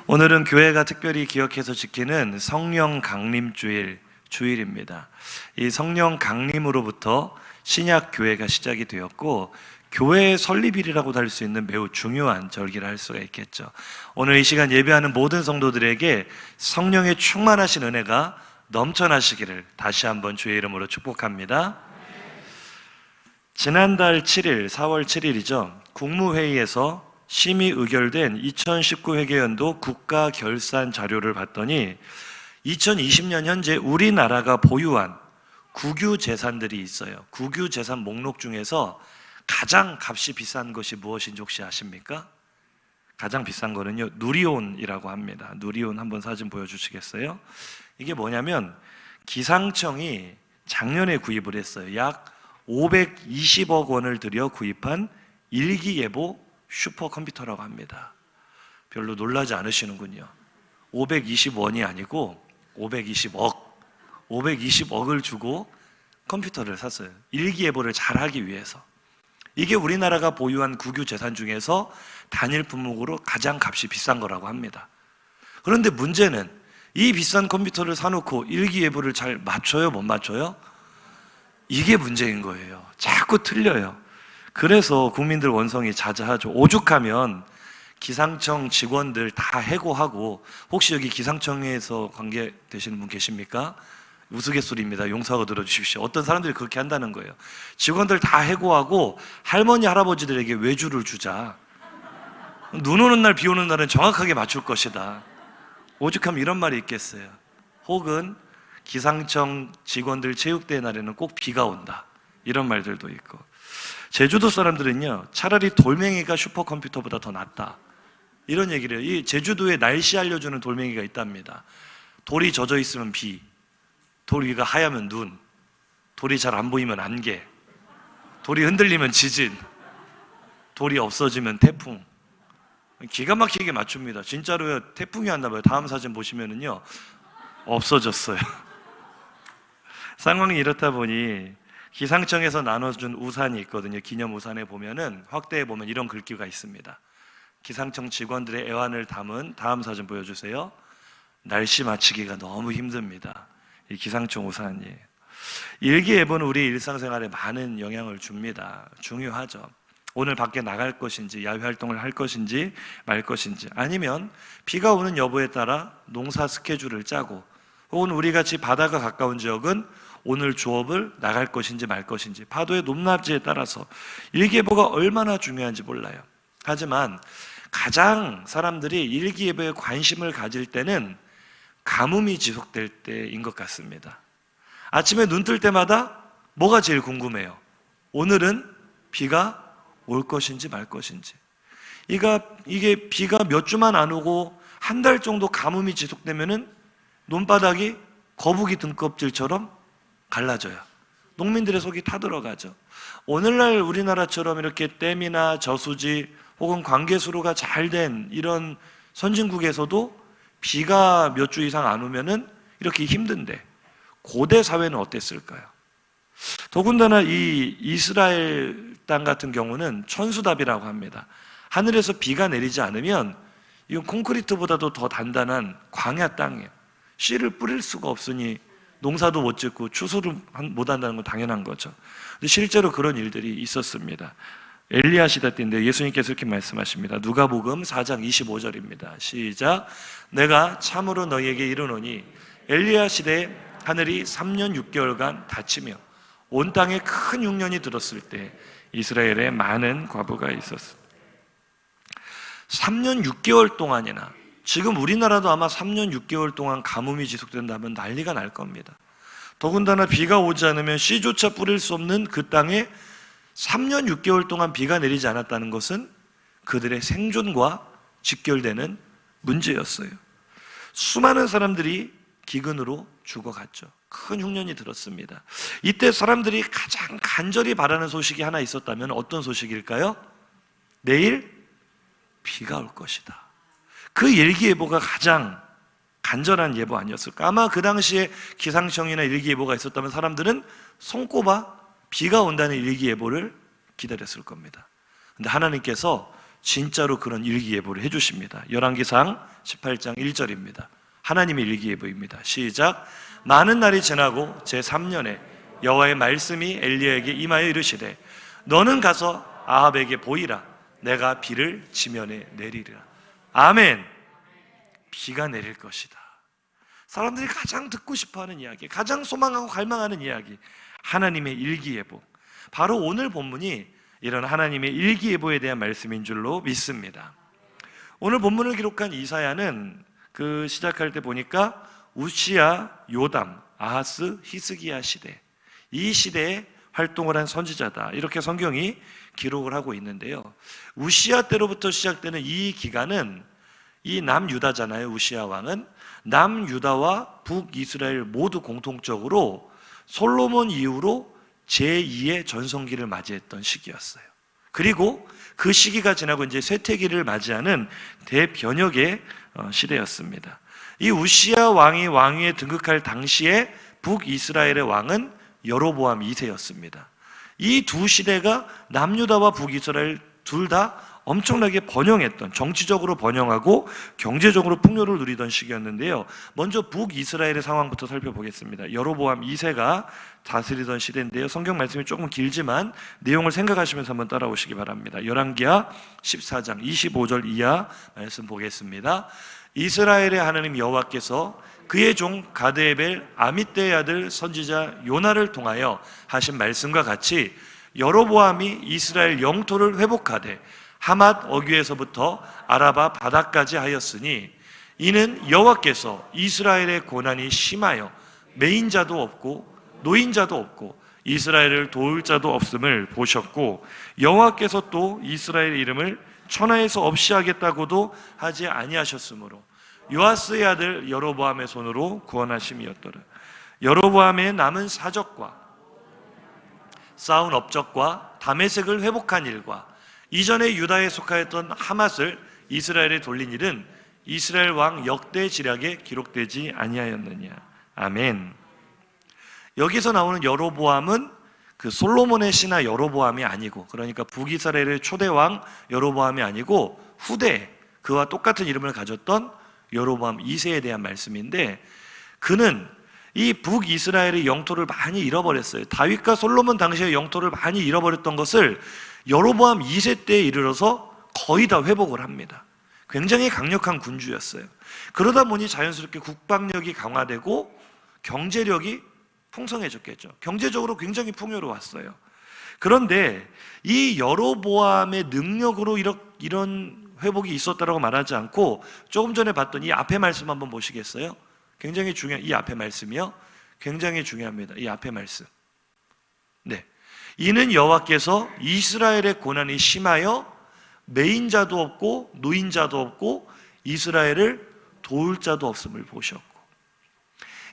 오늘은 교회가 특별히 기억해서 지키는 성령 강림 주일입니다. 이 성령 강림으로부터 신약 교회가 시작이 되었고 교회의 설립일이라고도 할 수 있는 매우 중요한 절기라 할 수가 있겠죠. 오늘 이 시간 예배하는 모든 성도들에게 성령의 충만하신 은혜가 넘쳐나시기를 다시 한번 주의 이름으로 축복합니다. 지난달 7일, 4월 7일이죠. 국무회의에서 심의 의결된 2019 회계연도 국가 결산 자료를 봤더니 2020년 현재 우리나라가 보유한 국유 재산들이 있어요. 국유 재산 목록 중에서 가장 값이 비싼 것이 무엇인지 혹시 아십니까? 가장 비싼 거는요, 누리온이라고 합니다. 누리온 한번 사진 보여주시겠어요? 이게 뭐냐면 기상청이 작년에 구입을 했어요. 약 520억 원을 들여 구입한 일기예보 슈퍼컴퓨터라고 합니다. 별로 놀라지 않으시는군요. 520원이 아니고 520억을 주고 컴퓨터를 샀어요. 일기예보를 잘하기 위해서. 이게 우리나라가 보유한 국유 재산 중에서 단일 품목으로 가장 값이 비싼 거라고 합니다. 그런데 문제는 이 비싼 컴퓨터를 사놓고 일기예보를 잘 맞춰요? 못 맞춰요? 이게 문제인 거예요. 자꾸 틀려요. 그래서 국민들 원성이 자자하죠. 오죽하면 기상청 직원들 다 해고하고, 혹시 여기 기상청에서 관계되시는 분 계십니까? 우스갯소리입니다. 용서하고 들어주십시오. 어떤 사람들이 그렇게 한다는 거예요. 직원들 다 해고하고 할머니 할아버지들에게 외주를 주자. 눈 오는 날 비 오는 날은 정확하게 맞출 것이다. 오죽하면 이런 말이 있겠어요. 혹은 기상청 직원들 체육대회 날에는 꼭 비가 온다. 이런 말들도 있고. 제주도 사람들은요, 차라리 돌멩이가 슈퍼컴퓨터보다 더 낫다. 이런 얘기를 해요. 이 제주도에 날씨 알려주는 돌멩이가 있답니다. 돌이 젖어 있으면 비, 돌 위가 하얗면 눈, 돌이 잘 안 보이면 안개, 돌이 흔들리면 지진, 돌이 없어지면 태풍. 기가 막히게 맞춥니다. 진짜로요, 태풍이 왔나 봐요. 다음 사진 보시면은요, 없어졌어요. 상황이 이렇다 보니 기상청에서 나눠준 우산이 있거든요. 기념 우산에 보면은, 확대해 보면 이런 글귀가 있습니다. 기상청 직원들의 애환을 담은, 다음 사진 보여주세요. 날씨 맞추기가 너무 힘듭니다. 이 기상청 우산이에요. 일기예보는 우리 일상생활에 많은 영향을 줍니다. 중요하죠. 오늘 밖에 나갈 것인지, 야외 활동을 할 것인지 말 것인지, 아니면 비가 오는 여부에 따라 농사 스케줄을 짜고, 혹은 우리 같이 바다가 가까운 지역은 오늘 조업을 나갈 것인지 말 것인지, 파도의 높낮이에 따라서 일기예보가 얼마나 중요한지 몰라요. 하지만 가장 사람들이 일기예보에 관심을 가질 때는 가뭄이 지속될 때인 것 같습니다. 아침에 눈 뜰 때마다 뭐가 제일 궁금해요? 오늘은 비가 올 것인지 말 것인지. 이게 비가 몇 주만 안 오고 한 달 정도 가뭄이 지속되면은 논바닥이 거북이 등껍질처럼 갈라져요. 농민들의 속이 타들어가죠. 오늘날 우리나라처럼 이렇게 댐이나 저수지 혹은 관계수로가 잘 된 이런 선진국에서도 비가 몇 주 이상 안 오면은 이렇게 힘든데, 고대 사회는 어땠을까요? 더군다나 이 이스라엘 땅 같은 경우는 천수답이라고 합니다. 하늘에서 비가 내리지 않으면 이건 콘크리트보다도 더 단단한 광야 땅이에요. 씨를 뿌릴 수가 없으니 농사도 못 짓고 추수를 못 한다는 건 당연한 거죠. 근데 실제로 그런 일들이 있었습니다. 엘리야 시대 때인데 예수님께서 이렇게 말씀하십니다. 누가복음 4장 25절입니다. 시작. 내가 참으로 너희에게 이르노니 엘리야 시대에 하늘이 3년 6개월간 닫히며 온 땅에 큰 흉년이 들었을 때 이스라엘에 많은 과부가 있었습니다. 3년 6개월 동안이나, 지금 우리나라도 아마 3년 6개월 동안 가뭄이 지속된다면 난리가 날 겁니다. 더군다나 비가 오지 않으면 씨조차 뿌릴 수 없는 그 땅에 3년 6개월 동안 비가 내리지 않았다는 것은 그들의 생존과 직결되는 문제였어요. 수많은 사람들이 기근으로 죽어갔죠. 큰 흉년이 들었습니다. 이때 사람들이 가장 간절히 바라는 소식이 하나 있었다면 어떤 소식일까요? 내일 비가 올 것이다. 그 일기예보가 가장 간절한 예보 아니었을까? 아마 그 당시에 기상청이나 일기예보가 있었다면 사람들은 손꼽아 비가 온다는 일기예보를 기다렸을 겁니다. 근데 하나님께서 진짜로 그런 일기예보를 해주십니다. 열왕기상 18장 1절입니다. 하나님의 일기예보입니다. 시작. 많은 날이 지나고 제3년에 여호와의 말씀이 엘리야에게 임하여 이르시되 너는 가서 아합에게 보이라. 내가 비를 지면에 내리리라. 아멘. 비가 내릴 것이다. 사람들이 가장 듣고 싶어하는 이야기, 가장 소망하고 갈망하는 이야기, 하나님의 일기예보. 바로 오늘 본문이 이런 하나님의 일기예보에 대한 말씀인 줄로 믿습니다. 오늘 본문을 기록한 이사야는 그 시작할 때 보니까 우시야, 요담, 아하스, 히스기야 시대, 이 시대에 활동을 한 선지자다, 이렇게 성경이 기록을 하고 있는데요. 우시야 때로부터 시작되는 이 기간은 이 남유다잖아요. 우시야 왕은 남유다와 북이스라엘 모두 공통적으로 솔로몬 이후로 제2의 전성기를 맞이했던 시기였어요. 그리고 그 시기가 지나고 이제 쇠퇴기를 맞이하는 대변혁의 시대였습니다. 이 우시야 왕이 왕위에 등극할 당시에 북이스라엘의 왕은 여로보암 2세였습니다. 이 두 시대가 남유다와 북이스라엘 둘 다 엄청나게 번영했던, 정치적으로 번영하고 경제적으로 풍요를 누리던 시기였는데요. 먼저 북이스라엘의 상황부터 살펴보겠습니다. 여로보암 2세가 다스리던 시대인데요. 성경 말씀이 조금 길지만 내용을 생각하시면서 한번 따라오시기 바랍니다. 열왕기하 14장 25절 이하 말씀 보겠습니다. 이스라엘의 하나님 여호와께서 그의 종 가드에벨 아미떼의 아들 선지자 요나를 통하여 하신 말씀과 같이 여로보암이 이스라엘 영토를 회복하되 하맛 어귀에서부터 아라바 바다까지 하였으니 이는 여호와께서 이스라엘의 고난이 심하여 매인자도 없고 노인자도 없고 이스라엘을 도울 자도 없음을 보셨고 여호와께서 또 이스라엘의 이름을 천하에서 없이 하겠다고도 하지 아니하셨으므로 요아스의 아들 여로보암의 손으로 구원하심이었더라. 여로보암의 남은 사적과 쌓은 업적과 다메섹을 회복한 일과 이전에 유다에 속하였던 하맛을 이스라엘에 돌린 일은 이스라엘 왕 역대 지략에 기록되지 아니하였느냐. 아멘. 여기서 나오는 여로보암은 그 솔로몬의 신하 여로보암이 아니고, 그러니까 북이스라엘의 초대 왕 여로보암이 아니고 후대 그와 똑같은 이름을 가졌던 여로보암 2세에 대한 말씀인데, 그는 이 북이스라엘의 영토를 많이 잃어버렸어요. 다윗과 솔로몬 당시에 영토를 많이 잃어버렸던 것을 여로보암 2세 때에 이르러서 거의 다 회복을 합니다. 굉장히 강력한 군주였어요. 그러다 보니 자연스럽게 국방력이 강화되고 경제력이 풍성해졌겠죠. 경제적으로 굉장히 풍요로웠어요. 그런데 이 여로보암의 능력으로 이런 회복이 있었다라고 말하지 않고 조금 전에 봤던 이 앞에 말씀 한번 보시겠어요? 굉장히 중요한 이 앞에 말씀이요. 굉장히 중요합니다. 이 앞에 말씀. 네. 이는 여호와께서 이스라엘의 고난이 심하여 매인자도 없고 노인자도 없고 이스라엘을 도울 자도 없음을 보셨고,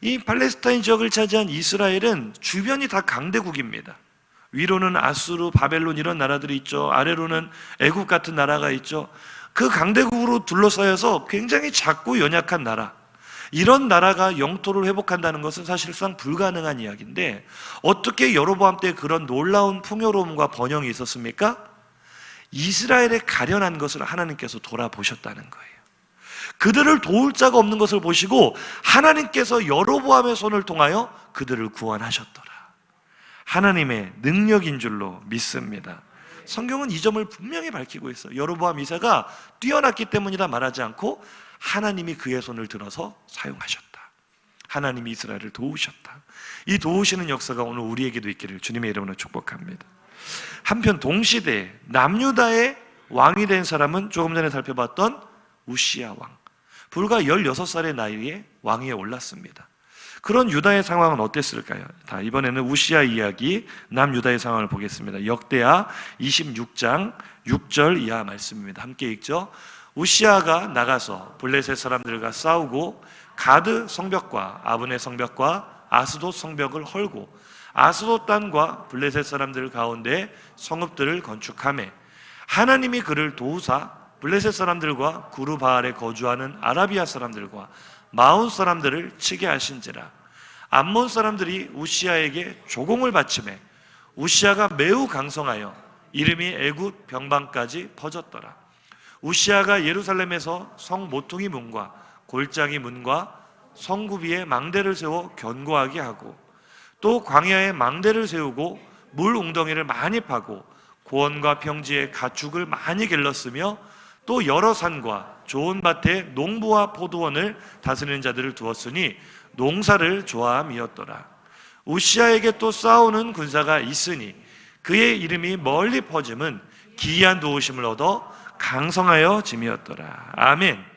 이 팔레스타인 지역을 차지한 이스라엘은 주변이 다 강대국입니다. 위로는 아수르, 바벨론 이런 나라들이 있죠. 아래로는 애굽 같은 나라가 있죠. 그 강대국으로 둘러싸여서 굉장히 작고 연약한 나라, 이런 나라가 영토를 회복한다는 것은 사실상 불가능한 이야기인데 어떻게 여로보암 때 그런 놀라운 풍요로움과 번영이 있었습니까? 이스라엘에 가련한 것을 하나님께서 돌아보셨다는 거예요. 그들을 도울 자가 없는 것을 보시고 하나님께서 여로보암의 손을 통하여 그들을 구원하셨더라. 하나님의 능력인 줄로 믿습니다. 성경은 이 점을 분명히 밝히고 있어요. 여로보암 2세가 뛰어났기 때문이다 말하지 않고 하나님이 그의 손을 들어서 사용하셨다. 하나님이 이스라엘을 도우셨다. 이 도우시는 역사가 오늘 우리에게도 있기를 주님의 이름으로 축복합니다. 한편 동시대에 남유다의 왕이 된 사람은 조금 전에 살펴봤던 우시야 왕. 불과 16살의 나이에 왕위에 올랐습니다. 그런 유다의 상황은 어땠을까요? 이번에는 우시야 이야기, 남유다의 상황을 보겠습니다. 역대하 26장 6절 이하 말씀입니다. 함께 읽죠. 우시야가 나가서 블레셋 사람들과 싸우고 가드 성벽과 아브네 성벽과 아스돗 성벽을 헐고 아스돗 땅과 블레셋 사람들 가운데 성읍들을 건축하매 하나님이 그를 도우사 블레셋 사람들과 구르바알에 거주하는 아라비아 사람들과 마온 사람들을 치게 하신지라. 암몬 사람들이 우시야에게 조공을 바치매 우시야가 매우 강성하여 이름이 애굽 병방까지 퍼졌더라. 우시아가 예루살렘에서 성 모퉁이 문과 골짜기 문과 성구비에 망대를 세워 견고하게 하고, 또 광야에 망대를 세우고 물 웅덩이를 많이 파고 고원과 평지에 가축을 많이 길렀으며, 또 여러 산과 좋은 밭에 농부와 포도원을 다스리는 자들을 두었으니 농사를 좋아함이었더라. 우시아에게 또 싸우는 군사가 있으니 그의 이름이 멀리 퍼짐은 기이한 도우심을 얻어 강성하여 짐이었더라. 아멘.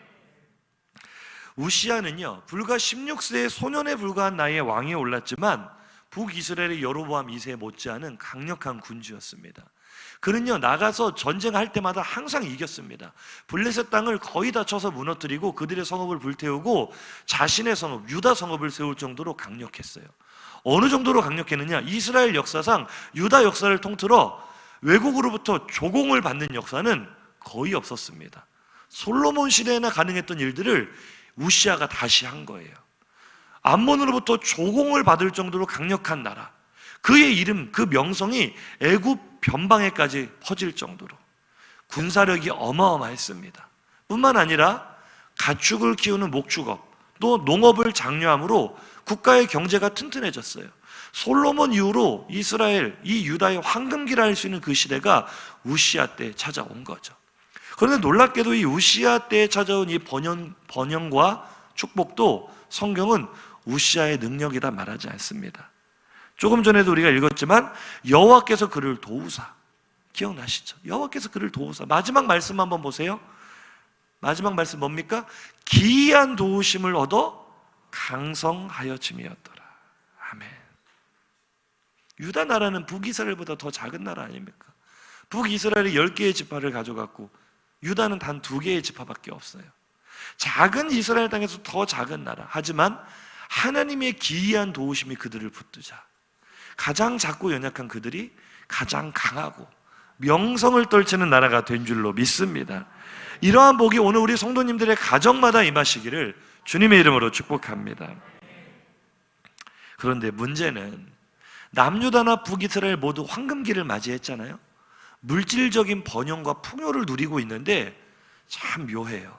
우시아는요, 불과 16세의 소년에 불과한 나이에 왕위에 올랐지만 북이스라엘의 여로보암 2세 못지않은 강력한 군주였습니다. 그는요, 나가서 전쟁할 때마다 항상 이겼습니다. 블레셋 땅을 거의 다 쳐서 무너뜨리고 그들의 성읍을 불태우고 자신의 성읍, 유다 성읍을 세울 정도로 강력했어요. 어느 정도로 강력했느냐? 이스라엘 역사상 유다 역사를 통틀어 외국으로부터 조공을 받는 역사는 거의 없었습니다. 솔로몬 시대에나 가능했던 일들을 우시아가 다시 한 거예요. 암몬으로부터 조공을 받을 정도로 강력한 나라, 그의 이름, 그 명성이 애굽 변방에까지 퍼질 정도로 군사력이 어마어마했습니다. 뿐만 아니라 가축을 키우는 목축업, 또 농업을 장려함으로 국가의 경제가 튼튼해졌어요. 솔로몬 이후로 이스라엘, 이 유다의 황금기라 할 수 있는 그 시대가 우시아 때 찾아온 거죠. 그런데 놀랍게도 이 우시아 때에 찾아온 이 번영과 축복도 성경은 우시아의 능력이다 말하지 않습니다. 조금 전에도 우리가 읽었지만 여호와께서 그를 도우사, 기억나시죠? 여호와께서 그를 도우사. 마지막 말씀 한번 보세요. 마지막 말씀 뭡니까? 기이한 도우심을 얻어 강성하여 짐이었더라. 아멘. 유다 나라는 북이스라엘보다 더 작은 나라 아닙니까? 북이스라엘이 10개의 지파를 가져갔고 유다는 단 2개의 지파밖에 없어요. 작은 이스라엘 땅에서 더 작은 나라. 하지만 하나님의 기이한 도우심이 그들을 붙드자 가장 작고 연약한 그들이 가장 강하고 명성을 떨치는 나라가 된 줄로 믿습니다. 이러한 복이 오늘 우리 성도님들의 가정마다 임하시기를 주님의 이름으로 축복합니다. 그런데 문제는 남유다나 북이스라엘 모두 황금기를 맞이했잖아요. 물질적인 번영과 풍요를 누리고 있는데 참 묘해요.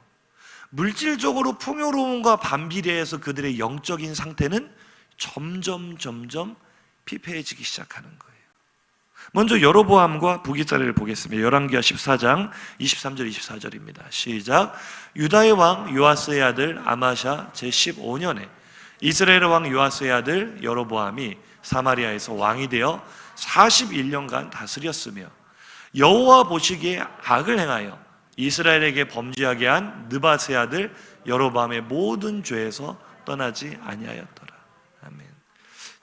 물질적으로 풍요로움과 반비례해서 그들의 영적인 상태는 점점 피폐해지기 시작하는 거예요. 먼저 여로보암과 북이스라엘을 보겠습니다. 열왕기하 14장 23절 24절입니다. 시작. 유다의 왕 요아스의 아들 아마샤 제15년에 이스라엘의 왕 요아스의 아들 여로보암이 사마리아에서 왕이 되어 41년간 다스렸으며 여호와 보시기에 악을 행하여 이스라엘에게 범죄하게 한 느밧의 아들 여로보암의 모든 죄에서 떠나지 아니하였더라. 아멘.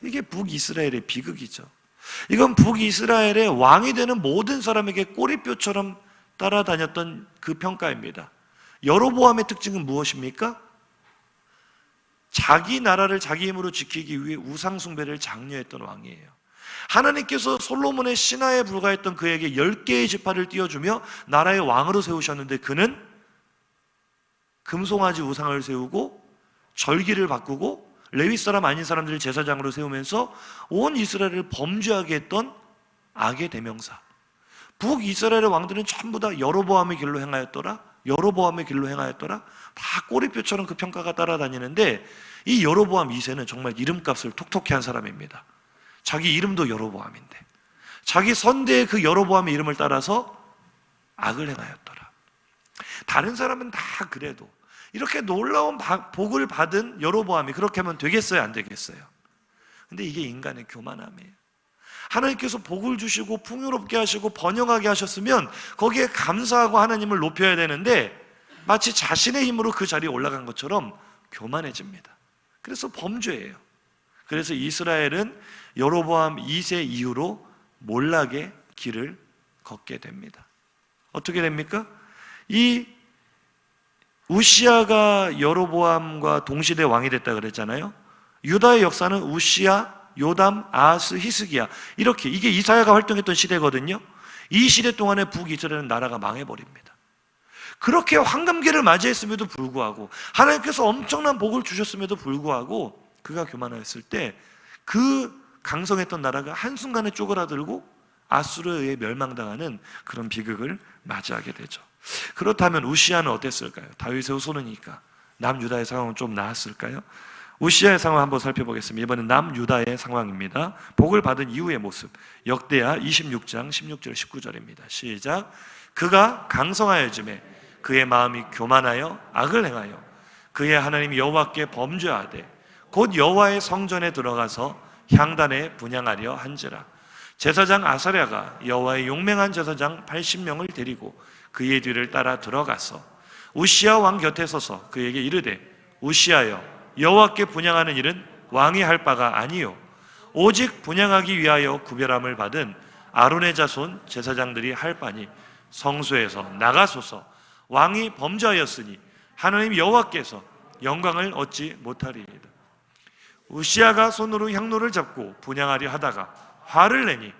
이게 북이스라엘의 비극이죠. 이건 북이스라엘의 왕이 되는 모든 사람에게 꼬리뼈처럼 따라다녔던 그 평가입니다. 여로보암의 특징은 무엇입니까? 자기 나라를 자기 힘으로 지키기 위해 우상숭배를 장려했던 왕이에요. 하나님께서 솔로몬의 신하에 불과했던 그에게 10개의 지파를 띄워주며 나라의 왕으로 세우셨는데 그는 금송아지 우상을 세우고 절기를 바꾸고 레위 사람 아닌 사람들을 제사장으로 세우면서 온 이스라엘을 범죄하게 했던 악의 대명사. 북이스라엘의 왕들은 전부 다 여로보암의 길로 행하였더라, 여로보암의 길로 행하였더라, 다 꼬리표처럼 그 평가가 따라다니는데 이 여로보암 2세는 정말 이름값을 톡톡히 한 사람입니다. 자기 이름도 여로보암인데 자기 선대의 그 여로보암의 이름을 따라서 악을 행하였더라. 다른 사람은 다 그래도 이렇게 놀라운 복을 받은 여로보암이 그렇게 하면 되겠어요, 안 되겠어요? 근데 이게 인간의 교만함이에요. 하나님께서 복을 주시고 풍요롭게 하시고 번영하게 하셨으면 거기에 감사하고 하나님을 높여야 되는데 마치 자신의 힘으로 그 자리에 올라간 것처럼 교만해집니다. 그래서 범죄예요. 그래서 이스라엘은 여로보암 2세 이후로 몰락의 길을 걷게 됩니다. 어떻게 됩니까? 이 우시아가 여로보암과 동시대 왕이 됐다 그랬잖아요. 유다의 역사는 우시아, 요담, 아하스, 히스기야, 이렇게, 이게 이사야가 활동했던 시대거든요. 이 시대 동안에 북이스라엘은 나라가 망해버립니다. 그렇게 황금기를 맞이했음에도 불구하고 하나님께서 엄청난 복을 주셨음에도 불구하고 그가 교만하였을 때 그 강성했던 나라가 한순간에 쪼그라들고 아수르에 의해 멸망당하는 그런 비극을 맞이하게 되죠. 그렇다면 우시아는 어땠을까요? 다윗의 후손이니까 남유다의 상황은 좀 나았을까요? 우시아의 상황 한번 살펴보겠습니다. 이번엔 남유다의 상황입니다. 복을 받은 이후의 모습, 역대하 26장 16절 19절입니다. 시작. 그가 강성하여짐에 그의 마음이 교만하여 악을 행하여 그의 하나님 여호와께 범죄하되 곧 여호와의 성전에 들어가서 향단에 분향하려 한지라. 제사장 아사랴가 여호와의 용맹한 제사장 80명을 데리고 그의 뒤를 따라 들어가서 우시아 왕 곁에 서서 그에게 이르되 우시아여, 여호와께 분향하는 일은 왕이 할 바가 아니요 오직 분향하기 위하여 구별함을 받은 아론의 자손 제사장들이 할 바니 성소에서 나가소서. 왕이 범죄하였으니 하나님 여호와께서 영광을 얻지 못하리이다. 우시아가 손으로 향로를 잡고 분향하려 하다가 화를 내니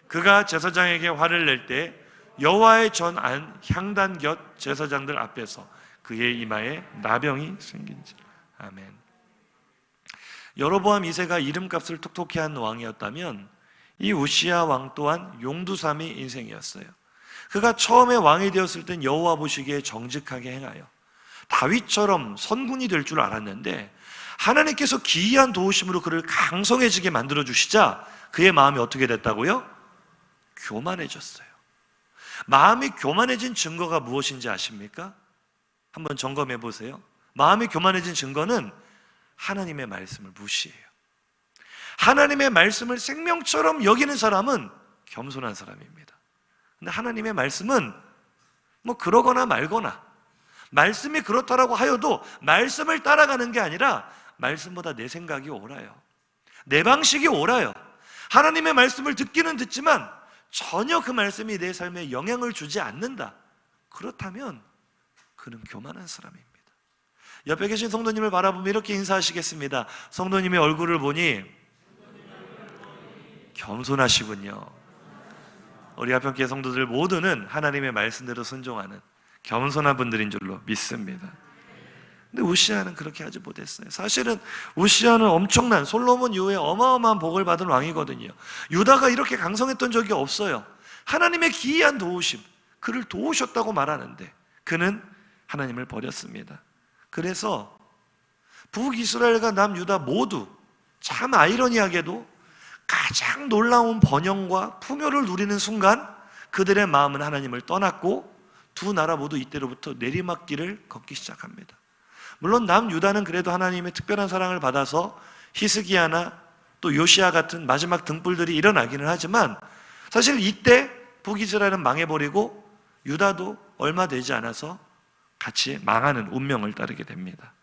그가 제사장에게 화를 낼 때 여호와의 전 안 향단 곁 제사장들 앞에서 그의 이마에 나병이 생긴지라. 아멘. 여로보암 2세가 이름값을 톡톡히 한 왕이었다면 이 우시아 왕 또한 용두삼이 인생이었어요. 그가 처음에 왕이 되었을 땐 여호와 보시기에 정직하게 행하여 다윗처럼 선군이 될 줄 알았는데 하나님께서 기이한 도우심으로 그를 강성해지게 만들어 주시자 그의 마음이 어떻게 됐다고요? 교만해졌어요. 마음이 교만해진 증거가 무엇인지 아십니까? 한번 점검해 보세요. 마음이 교만해진 증거는 하나님의 말씀을 무시해요. 하나님의 말씀을 생명처럼 여기는 사람은 겸손한 사람입니다. 근데 하나님의 말씀은 뭐 그러거나 말거나, 말씀이 그렇다라고 하여도 말씀을 따라가는 게 아니라 말씀보다 내 생각이 옳아요. 내 방식이 옳아요. 하나님의 말씀을 듣기는 듣지만 전혀 그 말씀이 내 삶에 영향을 주지 않는다. 그렇다면 그는 교만한 사람입니다. 옆에 계신 성도님을 바라보며 이렇게 인사하시겠습니다. 성도님의 얼굴을 보니 겸손하시군요. 우리 하평교회 성도들 모두는 하나님의 말씀대로 순종하는 겸손한 분들인 줄로 믿습니다. 근데 우시아는 그렇게 하지 못했어요. 사실은 우시아는 엄청난, 솔로몬 이후에 어마어마한 복을 받은 왕이거든요. 유다가 이렇게 강성했던 적이 없어요. 하나님의 기이한 도우심, 그를 도우셨다고 말하는데 그는 하나님을 버렸습니다. 그래서 북이스라엘과 남유다 모두 참 아이러니하게도 가장 놀라운 번영과 풍요를 누리는 순간 그들의 마음은 하나님을 떠났고 두 나라 모두 이때로부터 내리막길을 걷기 시작합니다. 물론 남유다는 그래도 하나님의 특별한 사랑을 받아서 히스기야나 또 요시야 같은 마지막 등불들이 일어나기는 하지만 사실 이때 북이스라엘은 망해버리고 유다도 얼마 되지 않아서 같이 망하는 운명을 따르게 됩니다.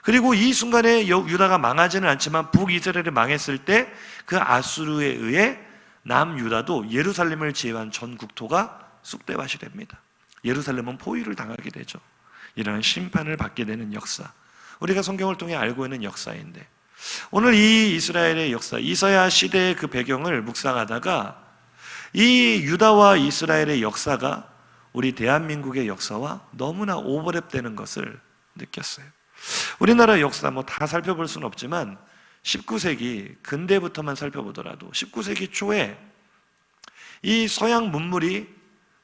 그리고 이 순간에 유다가 망하지는 않지만 북이스라엘이 망했을 때 그 아수르에 의해 남유다도 예루살렘을 제외한 전 국토가 쑥대밭이 됩니다. 예루살렘은 포위를 당하게 되죠. 이런 심판을 받게 되는 역사, 우리가 성경을 통해 알고 있는 역사인데 오늘 이 이스라엘의 역사, 이사야 시대의 그 배경을 묵상하다가 이 유다와 이스라엘의 역사가 우리 대한민국의 역사와 너무나 오버랩되는 것을 느꼈어요. 우리나라 역사 뭐 다 살펴볼 수는 없지만 19세기 근대부터만 살펴보더라도 19세기 초에 이 서양 문물이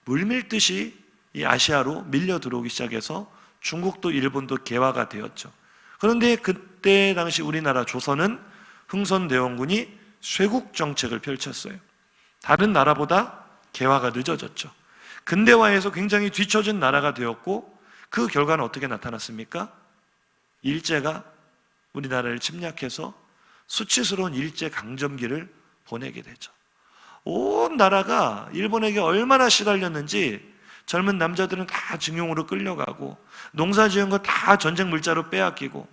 물밀듯이 이 아시아로 밀려 들어오기 시작해서 중국도 일본도 개화가 되었죠. 그런데 그때 당시 우리나라 조선은 흥선대원군이 쇄국 정책을 펼쳤어요. 다른 나라보다 개화가 늦어졌죠. 근대화에서 굉장히 뒤처진 나라가 되었고 그 결과는 어떻게 나타났습니까? 일제가 우리나라를 침략해서 수치스러운 일제 강점기를 보내게 되죠. 온 나라가 일본에게 얼마나 시달렸는지 젊은 남자들은 다 징용으로 끌려가고 농사 지은 거 다 전쟁 물자로 빼앗기고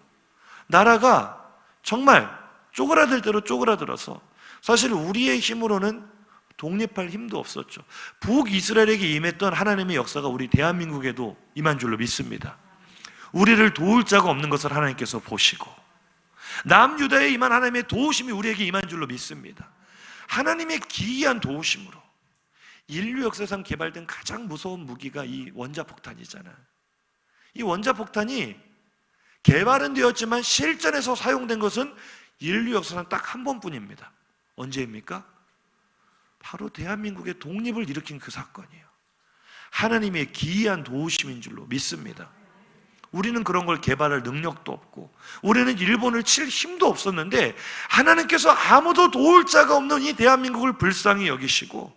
나라가 정말 쪼그라들 대로 쪼그라들어서 사실 우리의 힘으로는 독립할 힘도 없었죠. 북이스라엘에게 임했던 하나님의 역사가 우리 대한민국에도 임한 줄로 믿습니다. 우리를 도울 자가 없는 것을 하나님께서 보시고 남유다에 임한 하나님의 도우심이 우리에게 임한 줄로 믿습니다. 하나님의 기이한 도우심으로 인류 역사상 개발된 가장 무서운 무기가 이 원자폭탄이잖아. 이 원자폭탄이 개발은 되었지만 실전에서 사용된 것은 인류 역사상 딱 한 번뿐입니다. 언제입니까? 바로 대한민국의 독립을 일으킨 그 사건이에요. 하나님의 기이한 도우심인 줄로 믿습니다. 우리는 그런 걸 개발할 능력도 없고, 우리는 일본을 칠 힘도 없었는데 하나님께서 아무도 도울 자가 없는 이 대한민국을 불쌍히 여기시고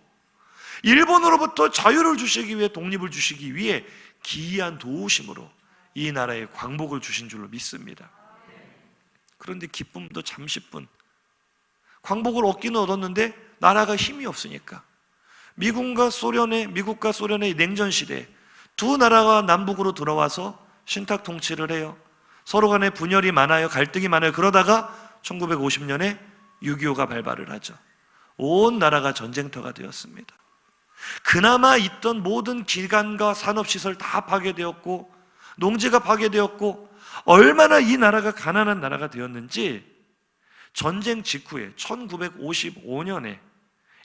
일본으로부터 자유를 주시기 위해, 독립을 주시기 위해 기이한 도우심으로 이 나라에 광복을 주신 줄로 믿습니다. 그런데 기쁨도 잠시뿐. 광복을 얻기는 얻었는데 나라가 힘이 없으니까 미국과 소련의 냉전 시대에 두 나라가 남북으로 들어와서 신탁 통치를 해요. 서로 간에 분열이 많아요. 갈등이 많아요. 그러다가 1950년에 6.25가 발발을 하죠. 온 나라가 전쟁터가 되었습니다. 그나마 있던 모든 기관과 산업시설 다 파괴되었고 농지가 파괴되었고 얼마나 이 나라가 가난한 나라가 되었는지 전쟁 직후에 1955년에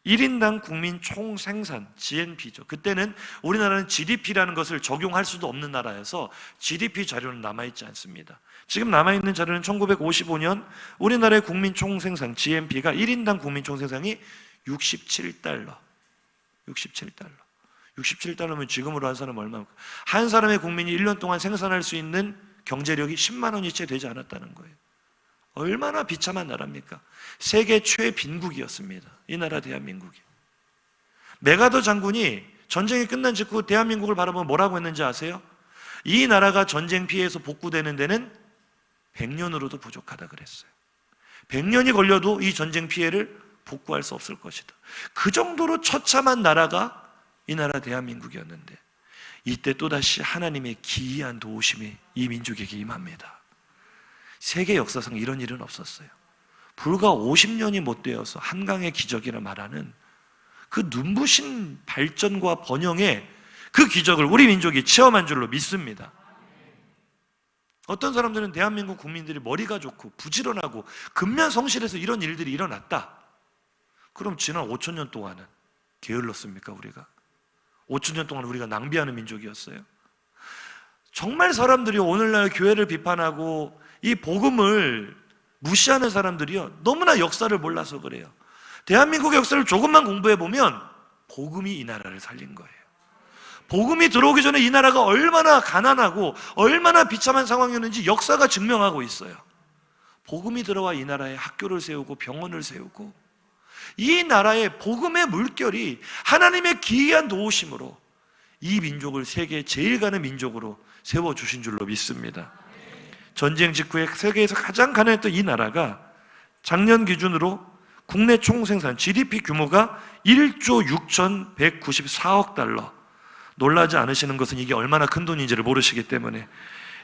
1인당 국민 총생산 GNP죠. 그때는 우리나라는 GDP라는 것을 적용할 수도 없는 나라여서 GDP 자료는 남아있지 않습니다. 지금 남아있는 자료는 1955년 우리나라의 국민 총생산 GNP가 1인당 국민 총생산이 67달러. 67달러면 지금으로 한 사람은 얼마입니까? 한 사람의 국민이 1년 동안 생산할 수 있는 경제력이 10만 원이 채 되지 않았다는 거예요. 얼마나 비참한 나라입니까? 세계 최빈국이었습니다. 이 나라 대한민국이. 메가더 장군이 전쟁이 끝난 직후 대한민국을 바라보면 뭐라고 했는지 아세요? 이 나라가 전쟁 피해에서 복구되는 데는 100년으로도 부족하다 그랬어요. 100년이 걸려도 이 전쟁 피해를 복구할 수 없을 것이다. 그 정도로 처참한 나라가 이 나라 대한민국이었는데 이때 또다시 하나님의 기이한 도우심이 이 민족에게 임합니다. 세계 역사상 이런 일은 없었어요. 불과 50년이 못 되어서 한강의 기적이라 말하는 그 눈부신 발전과 번영의 그 기적을 우리 민족이 체험한 줄로 믿습니다. 어떤 사람들은 대한민국 국민들이 머리가 좋고 부지런하고 근면성실해서 이런 일들이 일어났다. 그럼 지난 5,000년 동안은 게을렀습니까 우리가? 5,000년 동안 우리가 낭비하는 민족이었어요? 정말 사람들이 오늘날 교회를 비판하고 이 복음을 무시하는 사람들이요, 너무나 역사를 몰라서 그래요. 대한민국의 역사를 조금만 공부해보면 복음이 이 나라를 살린 거예요. 복음이 들어오기 전에 이 나라가 얼마나 가난하고 얼마나 비참한 상황이었는지 역사가 증명하고 있어요. 복음이 들어와 이 나라에 학교를 세우고 병원을 세우고 이 나라의 복음의 물결이 하나님의 기이한 도우심으로 이 민족을 세계 제일 가는 민족으로 세워주신 줄로 믿습니다. 전쟁 직후에 세계에서 가장 가난했던 이 나라가 작년 기준으로 국내 총생산 GDP 규모가 1조 6,194억 달러. 놀라지 않으시는 것은 이게 얼마나 큰 돈인지를 모르시기 때문에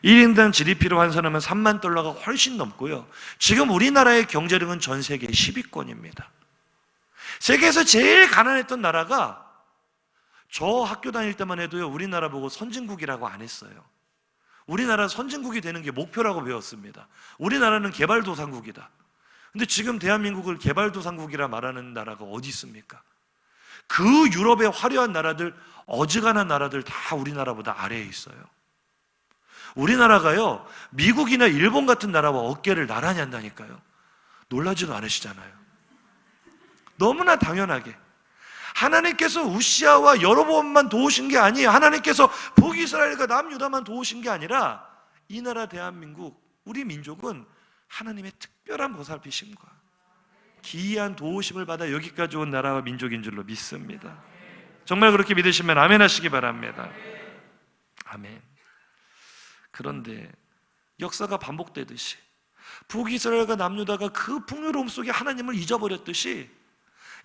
1인당 GDP로 환산하면 3만 달러가 훨씬 넘고요. 지금 우리나라의 경제력은 전 세계 10위권입니다. 세계에서 제일 가난했던 나라가 저 학교 다닐 때만 해도요, 우리나라 보고 선진국이라고 안 했어요. 우리나라 선진국이 되는 게 목표라고 배웠습니다. 우리나라는 개발도상국이다. 근데 지금 대한민국을 개발도상국이라 말하는 나라가 어디 있습니까? 그 유럽의 화려한 나라들, 어지간한 나라들 다 우리나라보다 아래에 있어요. 우리나라가요, 미국이나 일본 같은 나라와 어깨를 나란히 한다니까요. 놀라지도 않으시잖아요. 너무나 당연하게 하나님께서 우시아와 여로보암만 도우신 게 아니에요. 하나님께서 북이스라엘과 남유다만 도우신 게 아니라 이 나라 대한민국, 우리 민족은 하나님의 특별한 보살피심과 기이한 도우심을 받아 여기까지 온 나라와 민족인 줄로 믿습니다. 정말 그렇게 믿으시면 아멘 하시기 바랍니다. 아멘. 그런데 역사가 반복되듯이 북이스라엘과 남유다가 그 풍요로움 속에 하나님을 잊어버렸듯이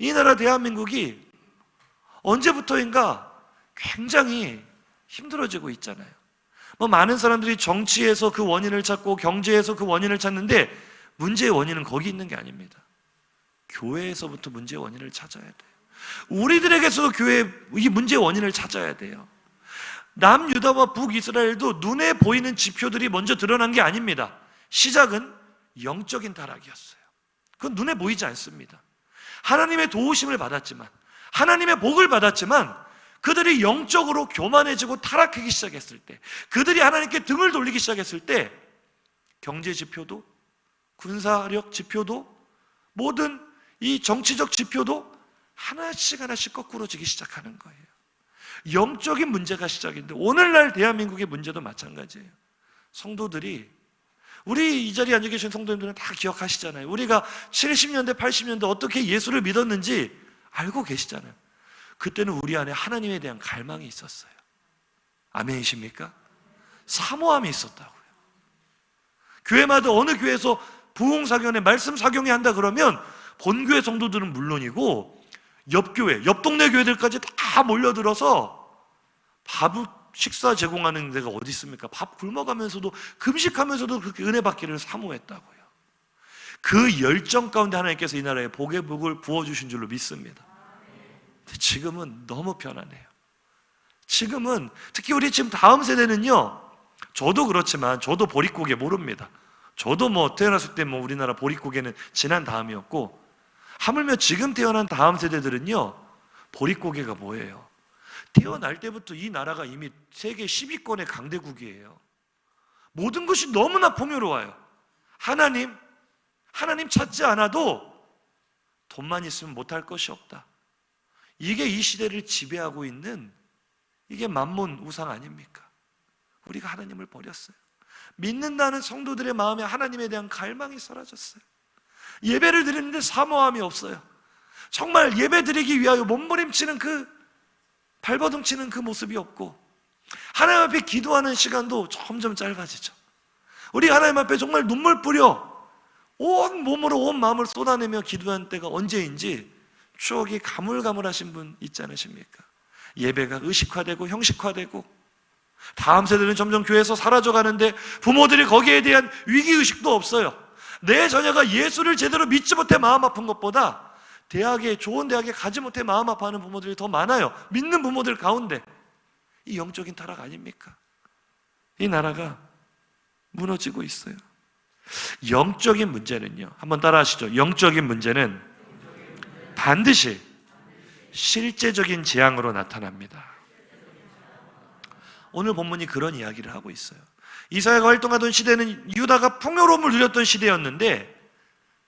이 나라 대한민국이 언제부터인가 굉장히 힘들어지고 있잖아요. 많은 사람들이 정치에서 그 원인을 찾고 경제에서 그 원인을 찾는데 문제의 원인은 거기 있는 게 아닙니다. 교회에서부터 문제의 원인을 찾아야 돼요. 우리들에게서도 이 문제의 원인을 찾아야 돼요. 남유다와 북이스라엘도 눈에 보이는 지표들이 먼저 드러난 게 아닙니다. 시작은 영적인 타락이었어요. 그건 눈에 보이지 않습니다. 하나님의 도우심을 받았지만, 하나님의 복을 받았지만 그들이 영적으로 교만해지고 타락하기 시작했을 때, 그들이 하나님께 등을 돌리기 시작했을 때 경제 지표도, 군사력 지표도, 모든 이 정치적 지표도 하나씩 하나씩 거꾸로지기 시작하는 거예요. 영적인 문제가 시작인데 오늘날 대한민국의 문제도 마찬가지예요. 성도들이, 우리 이 자리에 앉아 계신 성도님들은 다 기억하시잖아요. 우리가 70년대 80년대 어떻게 예수를 믿었는지 알고 계시잖아요. 그때는 우리 안에 하나님에 대한 갈망이 있었어요. 아멘이십니까? 사모함이 있었다고요. 교회마다 어느 교회에서 부흥사경회 말씀 사경회 한다 그러면 본교회 성도들은 물론이고 옆 교회, 옆 동네 교회들까지 다 몰려들어서 밥 식사 제공하는 데가 어디 있습니까? 밥 굶어가면서도 금식하면서도 그렇게 은혜 받기를 사모했다고요. 그 열정 가운데 하나님께서 이 나라에 복의 복을 부어주신 줄로 믿습니다. 근데 지금은 너무 편안해요. 지금은 특히 우리 지금 다음 세대는요, 저도 그렇지만 저도 보릿고개 모릅니다. 저도 태어났을 때 우리나라 보릿고개는 지난 다음이었고, 하물며 지금 태어난 다음 세대들은요, 보릿고개가 뭐예요? 태어날 때부터 이 나라가 이미 세계 10위권의 강대국이에요. 모든 것이 너무나 풍요로워요. 하나님 찾지 않아도 돈만 있으면 못할 것이 없다. 이게 이 시대를 지배하고 있는, 이게 만몬 우상 아닙니까? 우리가 하나님을 버렸어요. 믿는다는 성도들의 마음에 하나님에 대한 갈망이 사라졌어요. 예배를 드리는데 사모함이 없어요. 정말 예배 드리기 위하여 몸부림치는 발버둥치는 그 모습이 없고, 하나님 앞에 기도하는 시간도 점점 짧아지죠. 우리 하나님 앞에 정말 눈물 뿌려 온 몸으로 온 마음을 쏟아내며 기도한 때가 언제인지 추억이 가물가물하신 분 있지 않으십니까? 예배가 의식화되고 형식화되고, 다음 세대는 점점 교회에서 사라져가는데 부모들이 거기에 대한 위기의식도 없어요. 내 자녀가 예수를 제대로 믿지 못해 마음 아픈 것보다 좋은 대학에 가지 못해 마음 아파하는 부모들이 더 많아요. 믿는 부모들 가운데. 이 영적인 타락 아닙니까? 이 나라가 무너지고 있어요. 영적인 문제는요, 한번 따라 하시죠. 영적인 문제는 반드시 실제적인 재앙으로 나타납니다. 오늘 본문이 그런 이야기를 하고 있어요. 이사야가 활동하던 시대는 유다가 풍요로움을 누렸던 시대였는데,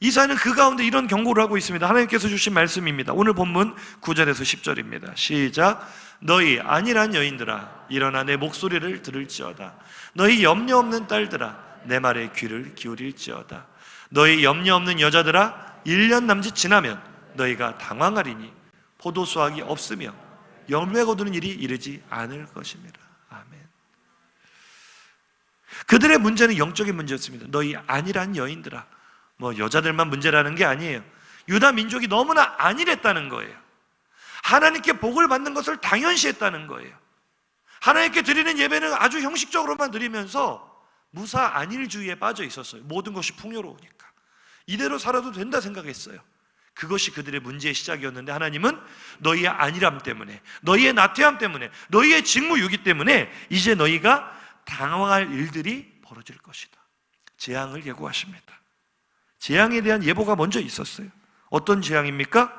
이사야는 그 가운데 이런 경고를 하고 있습니다. 하나님께서 주신 말씀입니다. 오늘 본문 9절에서 10절입니다. 시작. 너희 안일한 여인들아, 일어나 내 목소리를 들을지어다. 너희 염려 없는 딸들아, 내 말에 귀를 기울일지어다. 너희 염려 없는 여자들아, 1년 남짓 지나면 너희가 당황하리니 포도 수확이 없으며 열매 거두는 일이 이르지 않을 것입니다. 아멘. 그들의 문제는 영적인 문제였습니다. 너희 안일한 여인들아, 여자들만 문제라는 게 아니에요. 유다 민족이 너무나 안일했다는 거예요. 하나님께 복을 받는 것을 당연시했다는 거예요. 하나님께 드리는 예배는 아주 형식적으로만 드리면서 무사 안일주의에 빠져 있었어요. 모든 것이 풍요로우니까 이대로 살아도 된다 생각했어요. 그것이 그들의 문제의 시작이었는데, 하나님은 너희의 안일함 때문에, 너희의 나태함 때문에, 너희의 직무유기 때문에 이제 너희가 당황할 일들이 벌어질 것이다. 재앙을 예고하십니다. 재앙에 대한 예보가 먼저 있었어요. 어떤 재앙입니까?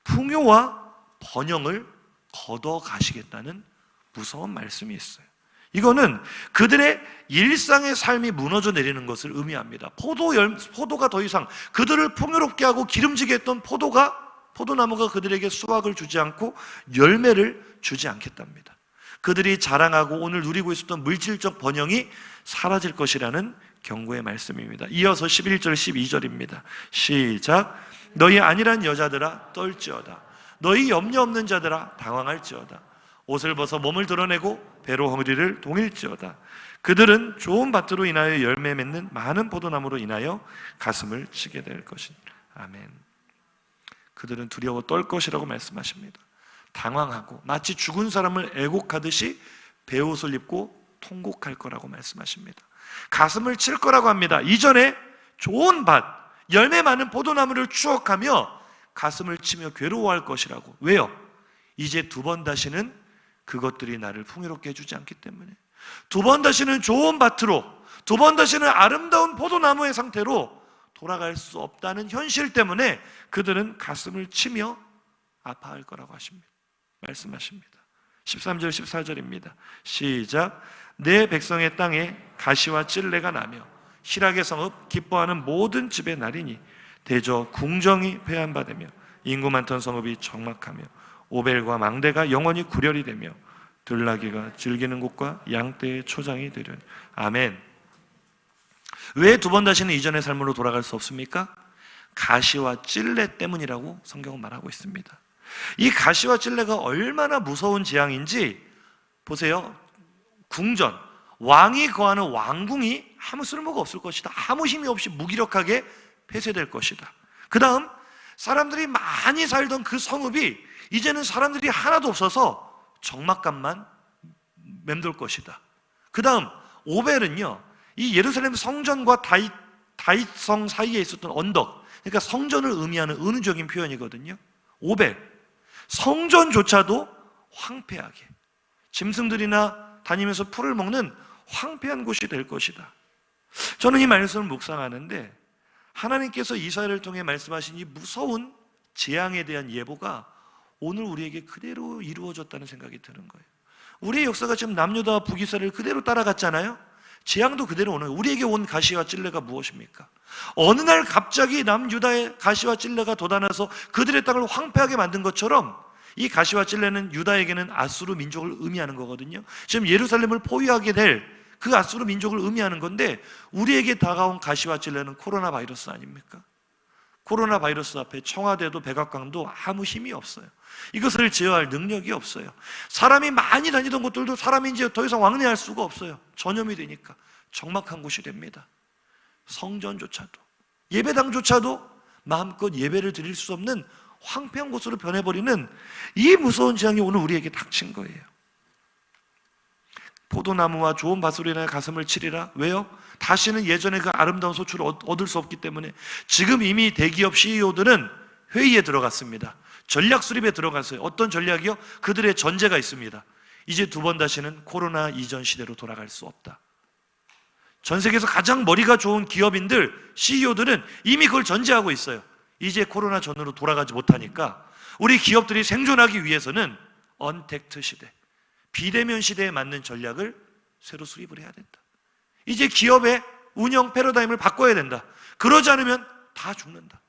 풍요와 번영을 걷어가시겠다는 무서운 말씀이 있어요. 이거는 그들의 일상의 삶이 무너져 내리는 것을 의미합니다. 포도가 더 이상 그들을 풍요롭게 하고 기름지게 했던 포도나무가 그들에게 수확을 주지 않고 열매를 주지 않겠답니다. 그들이 자랑하고 오늘 누리고 있었던 물질적 번영이 사라질 것이라는 경고의 말씀입니다. 이어서 11절 12절입니다. 시작. 너희 안일한 여자들아 떨지어다. 너희 염려 없는 자들아 당황할지어다. 옷을 벗어 몸을 드러내고 배로 허리를 동일지어다. 그들은 좋은 밭으로 인하여 열매 맺는 많은 포도나무로 인하여 가슴을 치게 될 것이니라. 아멘. 그들은 두려워 떨 것이라고 말씀하십니다. 당황하고 마치 죽은 사람을 애곡하듯이 베옷을 입고 통곡할 거라고 말씀하십니다. 가슴을 칠 거라고 합니다. 이전에 좋은 밭, 열매 많은 포도나무를 추억하며 가슴을 치며 괴로워할 것이라고. 왜요? 이제 두 번 다시는 그것들이 나를 풍요롭게 해주지 않기 때문에, 두 번 다시는 좋은 밭으로, 두 번 다시는 아름다운 포도나무의 상태로 돌아갈 수 없다는 현실 때문에 그들은 가슴을 치며 아파할 거라고 말씀하십니다. 13절 14절입니다. 시작. 내 백성의 땅에 가시와 찔레가 나며 희락의 성읍 기뻐하는 모든 집의 날이니 대저 궁정이 회한받으며 인구 많던 성읍이 적막하며 오벨과 망대가 영원히 구렬이 되며 들나귀가 즐기는 곳과 양떼의 초장이 되려니. 아멘. 왜 두 번 다시는 이전의 삶으로 돌아갈 수 없습니까? 가시와 찔레 때문이라고 성경은 말하고 있습니다. 이 가시와 찔레가 얼마나 무서운 재앙인지 보세요. 궁전, 왕이 거하는 왕궁이 아무 쓸모가 없을 것이다. 아무 힘이 없이 무기력하게 폐쇄될 것이다. 그 다음 사람들이 많이 살던 그 성읍이 이제는 사람들이 하나도 없어서 적막감만 맴돌 것이다. 그 다음 오벨은요, 이 예루살렘 성전과 다윗성 사이에 있었던 언덕, 그러니까 성전을 의미하는 은유적인 표현이거든요. 오벨, 성전조차도 황폐하게, 짐승들이나 다니면서 풀을 먹는 황폐한 곳이 될 것이다. 저는 이 말씀을 묵상하는데 하나님께서 이사야를 통해 말씀하신 이 무서운 재앙에 대한 예보가 오늘 우리에게 그대로 이루어졌다는 생각이 드는 거예요. 우리의 역사가 지금 남유다와 북이스라엘을 그대로 따라갔잖아요. 재앙도 그대로 오는 거예요. 우리에게 온 가시와 찔레가 무엇입니까? 어느 날 갑자기 남유다의 가시와 찔레가 돋아나서 그들의 땅을 황폐하게 만든 것처럼 이 가시와 찔레는 유다에게는 아수르 민족을 의미하는 거거든요. 지금 예루살렘을 포위하게 될 그 아수르 민족을 의미하는 건데 우리에게 다가온 가시와 찔레는 코로나 바이러스 아닙니까? 코로나 바이러스 앞에 청와대도 백악관도 아무 힘이 없어요. 이것을 제어할 능력이 없어요. 사람이 많이 다니던 곳들도 사람이 이제 더 이상 왕래할 수가 없어요. 전염이 되니까 적막한 곳이 됩니다. 성전조차도, 예배당조차도 마음껏 예배를 드릴 수 없는 황폐한 곳으로 변해버리는 이 무서운 재앙이 오늘 우리에게 닥친 거예요. 포도나무와 좋은 밭으로 인하여 가슴을 치리라. 왜요? 다시는 예전의 그 아름다운 소출을 얻을 수 없기 때문에. 지금 이미 대기업 CEO들은 회의에 들어갔습니다. 전략 수립에 들어갔어요. 어떤 전략이요? 그들의 전제가 있습니다. 이제 두 번 다시는 코로나 이전 시대로 돌아갈 수 없다. 전 세계에서 가장 머리가 좋은 기업인들, CEO들은 이미 그걸 전제하고 있어요. 이제 코로나 전으로 돌아가지 못하니까 우리 기업들이 생존하기 위해서는 언택트 시대, 비대면 시대에 맞는 전략을 새로 수립을 해야 된다. 이제 기업의 운영 패러다임을 바꿔야 된다. 그러지 않으면 다 죽는다.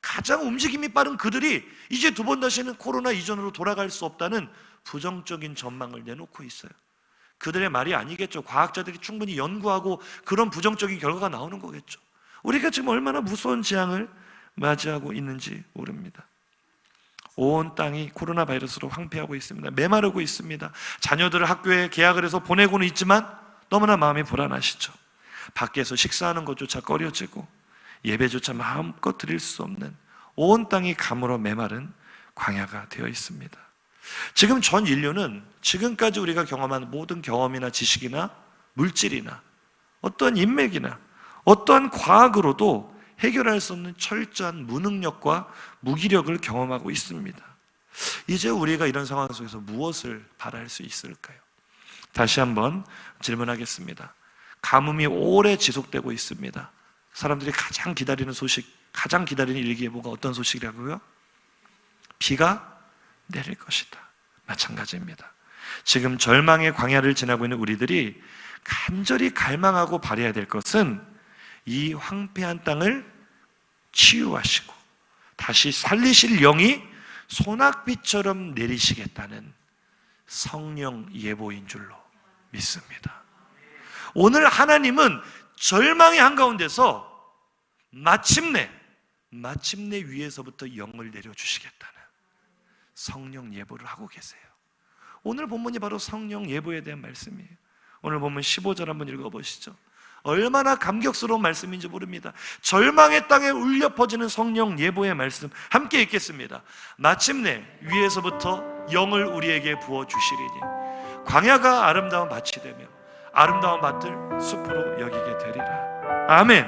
가장 움직임이 빠른 그들이 이제 두 번 다시는 코로나 이전으로 돌아갈 수 없다는 부정적인 전망을 내놓고 있어요. 그들의 말이 아니겠죠. 과학자들이 충분히 연구하고 그런 부정적인 결과가 나오는 거겠죠. 우리가 지금 얼마나 무서운 재앙을 맞이하고 있는지 모릅니다. 온 땅이 코로나 바이러스로 황폐하고 있습니다. 메마르고 있습니다. 자녀들을 학교에 개학을 해서 보내고는 있지만 너무나 마음이 불안하시죠. 밖에서 식사하는 것조차 꺼려지고 예배조차 마음껏 드릴 수 없는 온 땅이 가물어 메마른 광야가 되어 있습니다. 지금 전 인류는 지금까지 우리가 경험한 모든 경험이나 지식이나 물질이나 어떠한 인맥이나 어떠한 과학으로도 해결할 수 없는 철저한 무능력과 무기력을 경험하고 있습니다. 이제 우리가 이런 상황 속에서 무엇을 바랄 수 있을까요? 다시 한번 질문하겠습니다. 가뭄이 오래 지속되고 있습니다. 사람들이 가장 기다리는 소식, 가장 기다리는 일기예보가 어떤 소식이라고요? 비가 내릴 것이다. 마찬가지입니다. 지금 절망의 광야를 지나고 있는 우리들이 간절히 갈망하고 바라야 될 것은 이 황폐한 땅을 치유하시고 다시 살리실 영이 소낙비처럼 내리시겠다는 성령 예보인 줄로 믿습니다. 오늘 하나님은 절망의 한가운데서 마침내 위에서부터 영을 내려주시겠다는 성령 예보를 하고 계세요. 오늘 본문이 바로 성령 예보에 대한 말씀이에요. 오늘 본문 15절 한번 읽어보시죠. 얼마나 감격스러운 말씀인지 모릅니다. 절망의 땅에 울려 퍼지는 성령 예보의 말씀 함께 읽겠습니다. 마침내 위에서부터 영을 우리에게 부어주시리니 광야가 아름다운 밭이 되며 아름다운 밭을 숲으로 여기게 되리라. 아멘.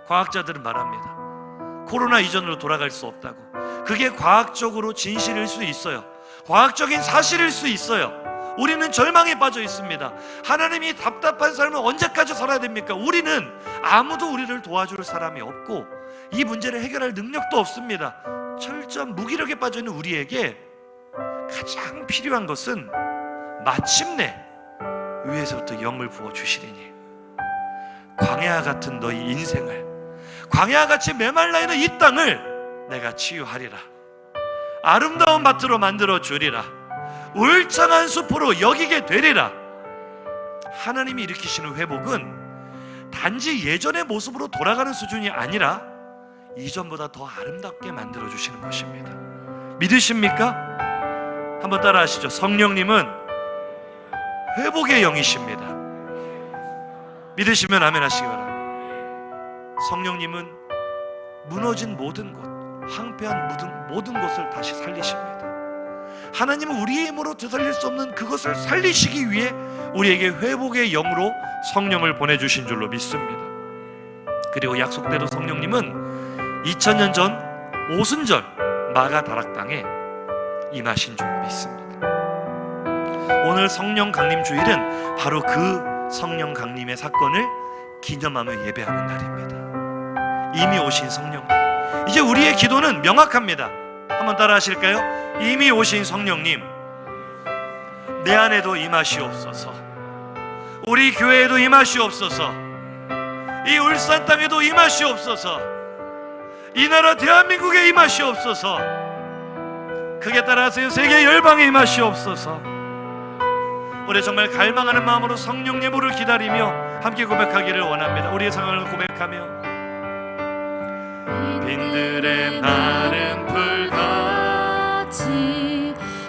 과학자들은 말합니다. 코로나 이전으로 돌아갈 수 없다고. 그게 과학적으로 진실일 수 있어요. 과학적인 사실일 수 있어요. 우리는 절망에 빠져 있습니다. 하나님이 답답한 삶을 언제까지 살아야 됩니까? 우리는 아무도 우리를 도와줄 사람이 없고 이 문제를 해결할 능력도 없습니다. 철저한 무기력에 빠져 있는 우리에게 가장 필요한 것은 마침내 위에서부터 영을 부어주시리니 광야 같은 너희 인생을, 광야같이 메말라 있는 이 땅을 내가 치유하리라. 아름다운 밭으로 만들어 주리라. 울창한 숲으로 여기게 되리라. 하나님이 일으키시는 회복은 단지 예전의 모습으로 돌아가는 수준이 아니라 이전보다 더 아름답게 만들어 주시는 것입니다. 믿으십니까? 한번 따라 하시죠. 성령님은 회복의 영이십니다. 믿으시면 아멘 하시기 바랍니다. 성령님은 무너진 모든 곳, 황폐한 모든 것을 다시 살리십니다. 하나님은 우리의 힘으로 되살릴 수 없는 그것을 살리시기 위해 우리에게 회복의 영으로 성령을 보내주신 줄로 믿습니다. 그리고 약속대로 성령님은 2000년 전 오순절 마가다락 땅에 임하신 줄로 믿습니다. 오늘 성령 강림 주일은 바로 그 성령 강림의 사건을 기념하며 예배하는 날입니다. 이미 오신 성령님, 이제 우리의 기도는 명확합니다. 한번 따라 하실까요? 이미 오신 성령님, 내 안에도 임하시옵소서. 우리 교회에도 임하시옵소서. 이 울산 땅에도 임하시옵소서. 이 나라 대한민국에 임하시옵소서. 크게 따라하세요. 세계 열방에 임하시옵소서. 우리 정말 갈망하는 마음으로 성령님을 기다리며 함께 고백하기를 원합니다. 우리의 상황을 고백하며 빈들의 마른 풀같이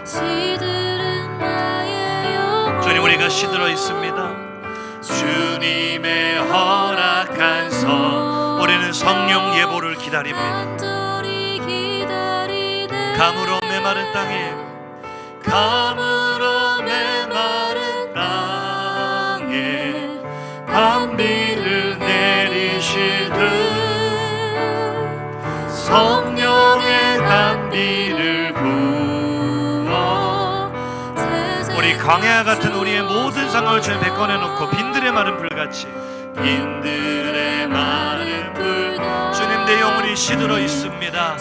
시들은 나의 영혼. 주님, 우리가 시들어 있습니다. 주님의 허락한 성, 우리는 성령 예보를 기다립니다. 가물어 메마른 땅에, 가물어 메마른 땅에 단비를 내리시듯 성령의 단비를 부어 우리 광야 같은 우리의 모든 상황을 주님 베껴내놓고 빈들의 마른 불같이, 빈들의 마른 불, 주님 내 영혼이 시들어 있습니다.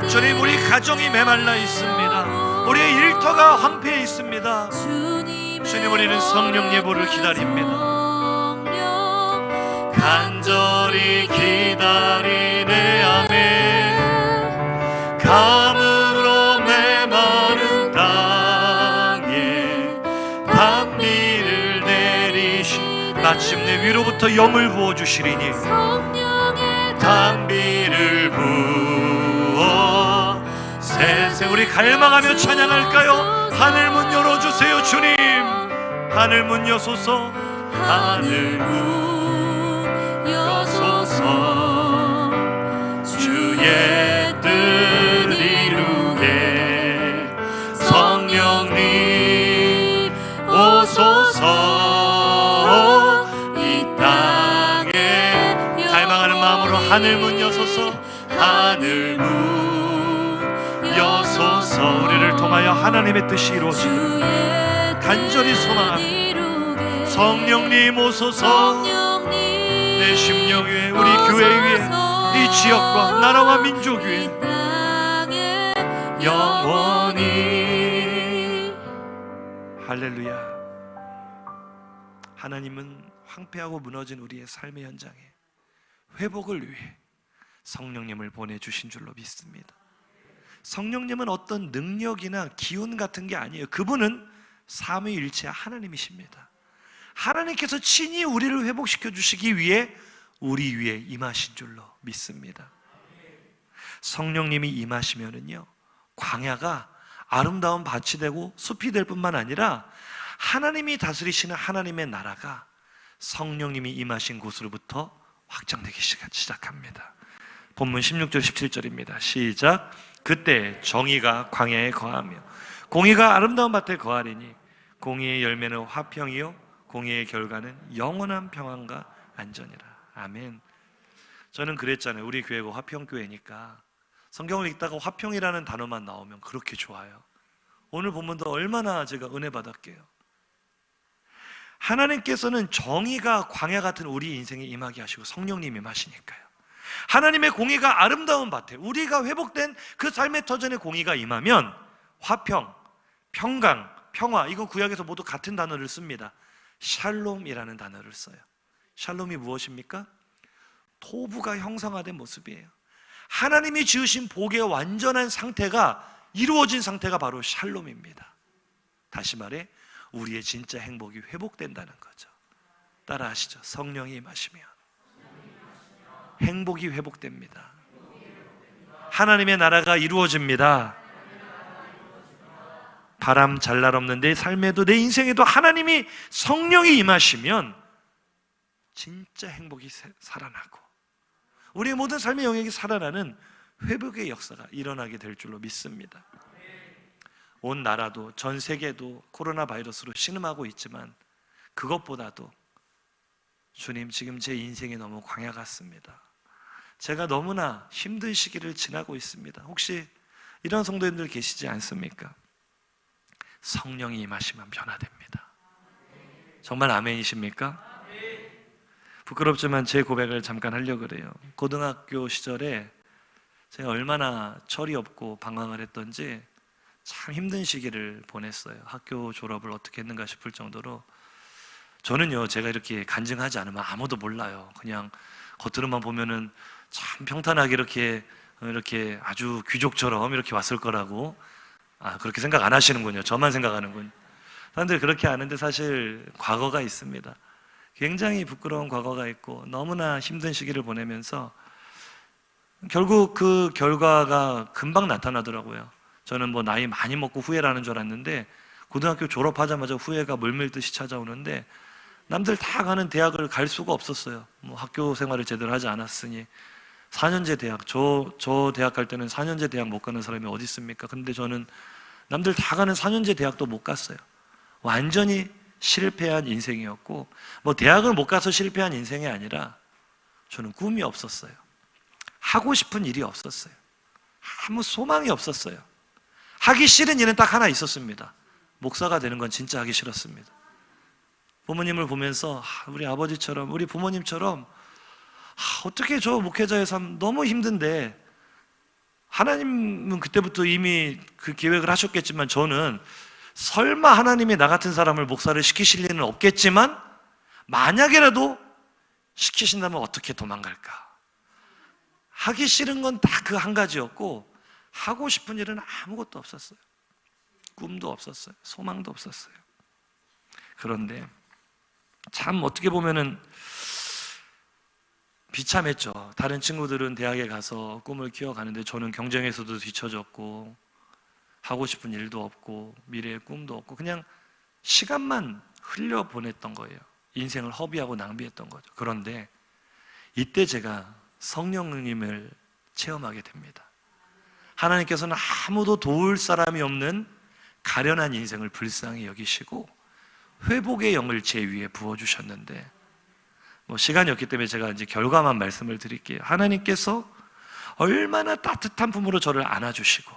주님 우리 가정이 메말라 있습니다. 우리의 일터가 황폐해 있습니다. 주님 우리는 성령 예보를 기다립니다. 간절히 기다리네. 아멘. 가물어 메마른 땅에 단비를 내리시, 마침내 위로부터 영을 부어주시리니 단비를 부어 세세. 우리 갈망하며 찬양할까요? 하늘 문 열어주세요. 주님 하늘 문 여소서. 하늘 문 여소서. 주의 뜻 이루게 성령님 오소서. 이 땅에 갈망하는 마음으로 하늘 문 여소서. 하늘 문 여소서. 우리를 통하여 하나님의 뜻이 이루어지기를 간절히 소망합니다. 성령님 오소서. 내 심령 위에, 우리 교회 위에, 이 지역과 나라와 민족 위에 영원히. 할렐루야. 하나님은 황폐하고 무너진 우리의 삶의 현장에 회복을 위해 성령님을 보내주신 줄로 믿습니다. 성령님은 어떤 능력이나 기운 같은 게 아니에요. 그분은 삼위일체 하나님이십니다. 하나님께서 친히 우리를 회복시켜 주시기 위해 우리 위에 임하신 줄로 믿습니다. 성령님이 임하시면은요, 광야가 아름다운 밭이 되고 숲이 될 뿐만 아니라 하나님이 다스리시는 하나님의 나라가 성령님이 임하신 곳으로부터 확장되기 시작합니다. 본문 16절 17절입니다. 시작. 그때 정의가 광야에 거하며 공의가 아름다운 밭에 거하리니 공의의 열매는 화평이요 공의의 결과는 영원한 평안과 안전이라. 아멘. 저는 그랬잖아요. 우리 교회가 화평교회니까 성경을 읽다가 화평이라는 단어만 나오면 그렇게 좋아요. 오늘 본문도 얼마나 제가 은혜 받았게요. 하나님께서는 정의가 광야 같은 우리 인생에 임하게 하시고 성령님이 임하시니까요. 하나님의 공의가 아름다운 밭에, 우리가 회복된 그 삶의 터전에 공의가 임하면 화평, 평강, 평화, 이거 구약에서 모두 같은 단어를 씁니다. 샬롬이라는 단어를 써요. 샬롬이 무엇입니까? 토부가 형성화된 모습이에요. 하나님이 지으신 복의 완전한 상태가 이루어진 상태가 바로 샬롬입니다. 다시 말해 우리의 진짜 행복이 회복된다는 거죠. 따라 하시죠. 성령이 임하시면 행복이 회복됩니다. 하나님의 나라가 이루어집니다. 바람 잘 날 없는 내 삶에도 내 인생에도 하나님이 성령이 임하시면 진짜 행복이 살아나고 우리의 모든 삶의 영역이 살아나는 회복의 역사가 일어나게 될 줄로 믿습니다. 온 나라도 전 세계도 코로나 바이러스로 신음하고 있지만 그것보다도 주님, 지금 제 인생이 너무 광야 같습니다. 제가 너무나 힘든 시기를 지나고 있습니다. 혹시 이런 성도님들 계시지 않습니까? 성령이 임하시면 변화됩니다. 정말 아멘이십니까? 부끄럽지만 제 고백을 잠깐 하려고 그래요. 고등학교 시절에 제가 얼마나 철이 없고 방황을 했던지 참 힘든 시기를 보냈어요. 학교 졸업을 어떻게 했는가 싶을 정도로. 저는요, 제가 이렇게 간증하지 않으면 아무도 몰라요. 그냥 겉으로만 보면은 참 평탄하게 이렇게 아주 귀족처럼 이렇게 왔을 거라고, 그렇게 생각 안 하시는군요. 저만 생각하는군. 사람들이 그렇게 아는데 사실 과거가 있습니다. 굉장히 부끄러운 과거가 있고 너무나 힘든 시기를 보내면서 결국 그 결과가 금방 나타나더라고요. 저는 뭐 나이 많이 먹고 후회라는 줄 알았는데 고등학교 졸업하자마자 후회가 물밀듯이 찾아오는데 남들 다 가는 대학을 갈 수가 없었어요. 뭐 학교 생활을 제대로 하지 않았으니 4년제 대학, 저 대학 갈 때는 4년제 대학 못 가는 사람이 어디 있습니까? 근데 저는 남들 다 가는 4년제 대학도 못 갔어요. 완전히 실패한 인생이었고, 뭐 대학을 못 가서 실패한 인생이 아니라 저는 꿈이 없었어요. 하고 싶은 일이 없었어요. 아무 소망이 없었어요. 하기 싫은 일은 딱 하나 있었습니다. 목사가 되는 건 진짜 하기 싫었습니다. 부모님을 보면서 우리 아버지처럼, 우리 부모님처럼 어떻게 저 목회자의 삶 너무 힘든데, 하나님은 그때부터 이미 그 계획을 하셨겠지만 저는 설마 하나님이 나 같은 사람을 목사를 시키실 일은 없겠지만 만약에라도 시키신다면 어떻게 도망갈까? 하기 싫은 건 딱 그 한 가지였고 하고 싶은 일은 아무것도 없었어요. 꿈도 없었어요. 소망도 없었어요. 그런데 참 어떻게 보면은 비참했죠. 다른 친구들은 대학에 가서 꿈을 키워가는데 저는 경쟁에서도 뒤처졌고 하고 싶은 일도 없고 미래의 꿈도 없고 그냥 시간만 흘려보냈던 거예요. 인생을 허비하고 낭비했던 거죠. 그런데 이때 제가 성령님을 체험하게 됩니다. 하나님께서는 아무도 도울 사람이 없는 가련한 인생을 불쌍히 여기시고 회복의 영을 제 위에 부어주셨는데, 뭐 시간이 없기 때문에 제가 이제 결과만 말씀을 드릴게요. 하나님께서 얼마나 따뜻한 품으로 저를 안아주시고,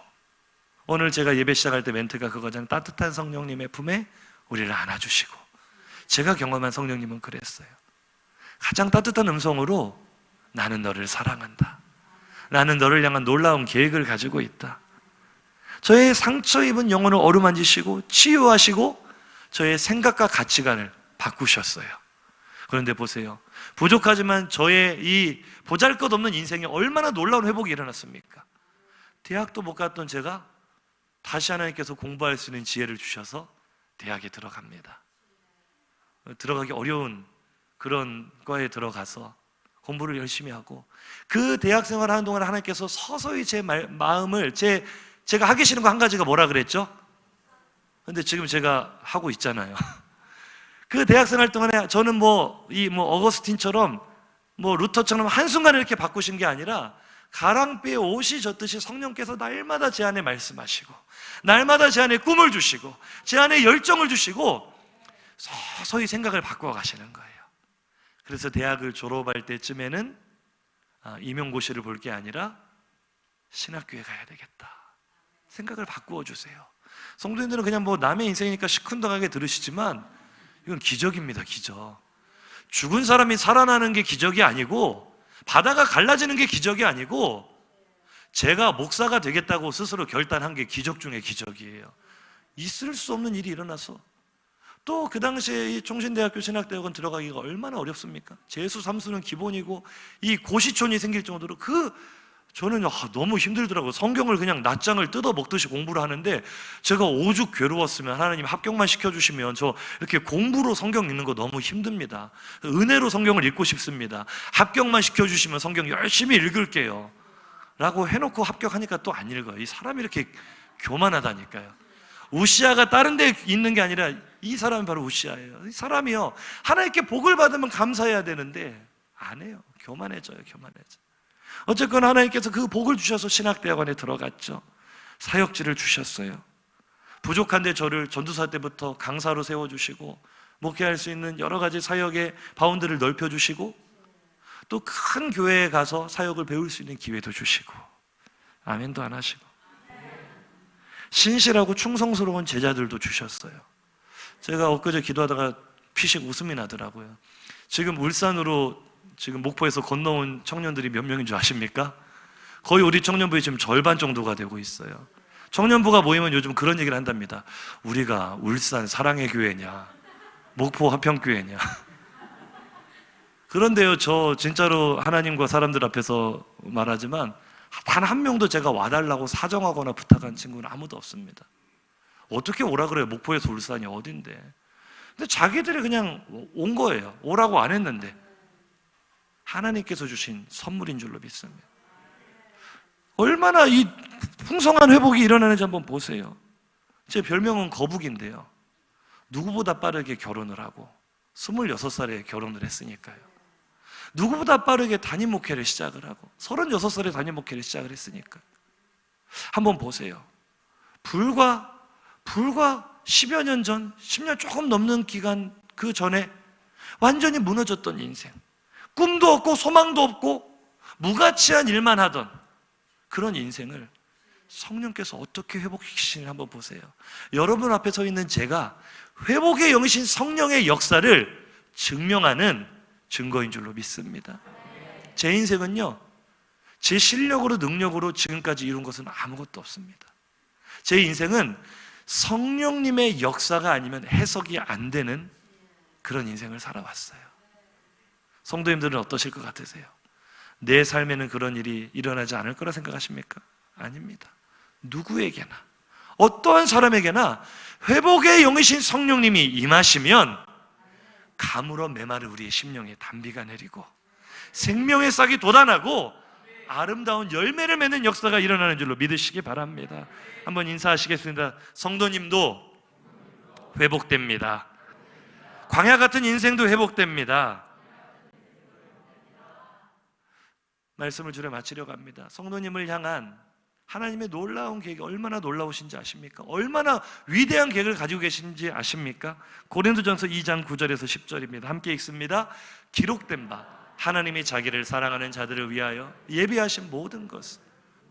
오늘 제가 예배 시작할 때 멘트가 그거잖아요. 따뜻한 성령님의 품에 우리를 안아주시고, 제가 경험한 성령님은 그랬어요. 가장 따뜻한 음성으로 나는 너를 사랑한다. 나는 너를 향한 놀라운 계획을 가지고 있다. 저의 상처 입은 영혼을 어루만지시고 치유하시고 저의 생각과 가치관을 바꾸셨어요. 그런데 보세요. 부족하지만 저의 이 보잘것없는 인생에 얼마나 놀라운 회복이 일어났습니까? 대학도 못 갔던 제가 다시 하나님께서 공부할 수 있는 지혜를 주셔서 대학에 들어갑니다. 들어가기 어려운 그런 과에 들어가서 공부를 열심히 하고, 그 대학 생활을 하는 동안 하나님께서 서서히 제 마음을 제가 하기 싫은 거 한 가지가 뭐라 그랬죠? 근데 지금 제가 하고 있잖아요. 그 대학 생활 동안에 저는 어거스틴처럼 루터처럼 한순간에 이렇게 바꾸신 게 아니라 가랑비에 옷이 젖듯이 성령께서 날마다 제 안에 말씀하시고 날마다 제 안에 꿈을 주시고 제 안에 열정을 주시고 서서히 생각을 바꾸어 가시는 거예요. 그래서 대학을 졸업할 때쯤에는 임용고시를 볼 게 아니라 신학교에 가야 되겠다 생각을 바꾸어 주세요. 성도님들은 그냥 남의 인생이니까 시큰둥하게 들으시지만 이건 기적입니다. 기적. 죽은 사람이 살아나는 게 기적이 아니고, 바다가 갈라지는 게 기적이 아니고, 제가 목사가 되겠다고 스스로 결단한 게 기적 중에 기적이에요. 있을 수 없는 일이 일어나서, 또 그 당시에 이 총신대학교 신학대학원 들어가기가 얼마나 어렵습니까? 재수 삼수는 기본이고 이 고시촌이 생길 정도로 그 저는 너무 힘들더라고요. 성경을 그냥 낱장을 뜯어 먹듯이 공부를 하는데 제가 오죽 괴로웠으면 하나님 합격만 시켜주시면 저 이렇게 공부로 성경 읽는 거 너무 힘듭니다. 은혜로 성경을 읽고 싶습니다. 합격만 시켜주시면 성경 열심히 읽을게요 라고 해놓고 합격하니까 또 안 읽어요. 이 사람이 이렇게 교만하다니까요. 우시아가 다른 데 있는 게 아니라 이 사람이 바로 우시아예요. 이 사람이요, 하나님께 복을 받으면 감사해야 되는데 안 해요. 교만해져요. 어쨌거나 하나님께서 그 복을 주셔서 신학대학원에 들어갔죠. 사역지를 주셨어요. 부족한데 저를 전도사 때부터 강사로 세워주시고 목회할 수 있는 여러 가지 사역의 바운드를 넓혀주시고 또 큰 교회에 가서 사역을 배울 수 있는 기회도 주시고, 아멘도 안 하시고, 신실하고 충성스러운 제자들도 주셨어요. 제가 엊그제 기도하다가 피식 웃음이 나더라고요. 지금 울산으로 지금 목포에서 건너온 청년들이 몇 명인 줄 아십니까? 거의 우리 청년부의 지금 절반 정도가 되고 있어요. 청년부가 모이면 요즘 그런 얘기를 한답니다. 우리가 울산 사랑의 교회냐, 목포 화평교회냐. 그런데요, 저 진짜로 하나님과 사람들 앞에서 말하지만 단 한 명도 제가 와달라고 사정하거나 부탁한 친구는 아무도 없습니다. 어떻게 오라 그래요? 목포에서 울산이 어딘데. 근데 자기들이 그냥 온 거예요. 오라고 안 했는데. 하나님께서 주신 선물인 줄로 믿습니다. 얼마나 이 풍성한 회복이 일어나는지 한번 보세요. 제 별명은 거북인데요, 누구보다 빠르게 결혼을 하고 26살에 결혼을 했으니까요. 누구보다 빠르게 담임 목회를 시작을 하고 36살에 담임 목회를 시작을 했으니까. 한번 보세요. 불과 10여 년 전, 10년 조금 넘는 기간 그 전에 완전히 무너졌던 인생, 꿈도 없고 소망도 없고 무가치한 일만 하던 그런 인생을 성령께서 어떻게 회복시키시는지 한번 보세요. 여러분 앞에 서 있는 제가 회복의 영이신 성령의 역사를 증명하는 증거인 줄로 믿습니다. 제 인생은요, 제 실력으로 능력으로 지금까지 이룬 것은 아무것도 없습니다. 제 인생은 성령님의 역사가 아니면 해석이 안 되는 그런 인생을 살아왔어요. 성도님들은 어떠실 것 같으세요? 내 삶에는 그런 일이 일어나지 않을 거라 생각하십니까? 아닙니다. 누구에게나, 어떠한 사람에게나 회복의 영이신 성령님이 임하시면 가물어 메마른 우리의 심령에 단비가 내리고 생명의 싹이 돋아나고 아름다운 열매를 맺는 역사가 일어나는 줄로 믿으시기 바랍니다. 한번 인사하시겠습니다. 성도님도 회복됩니다. 광야 같은 인생도 회복됩니다. 말씀을 줄여 마치려고 합니다. 성도님을 향한 하나님의 놀라운 계획이 얼마나 놀라우신지 아십니까? 얼마나 위대한 계획을 가지고 계신지 아십니까? 고린도전서 2장 9절에서 10절입니다. 함께 읽습니다. 기록된 바 하나님이 자기를 사랑하는 자들을 위하여 예비하신 모든 것은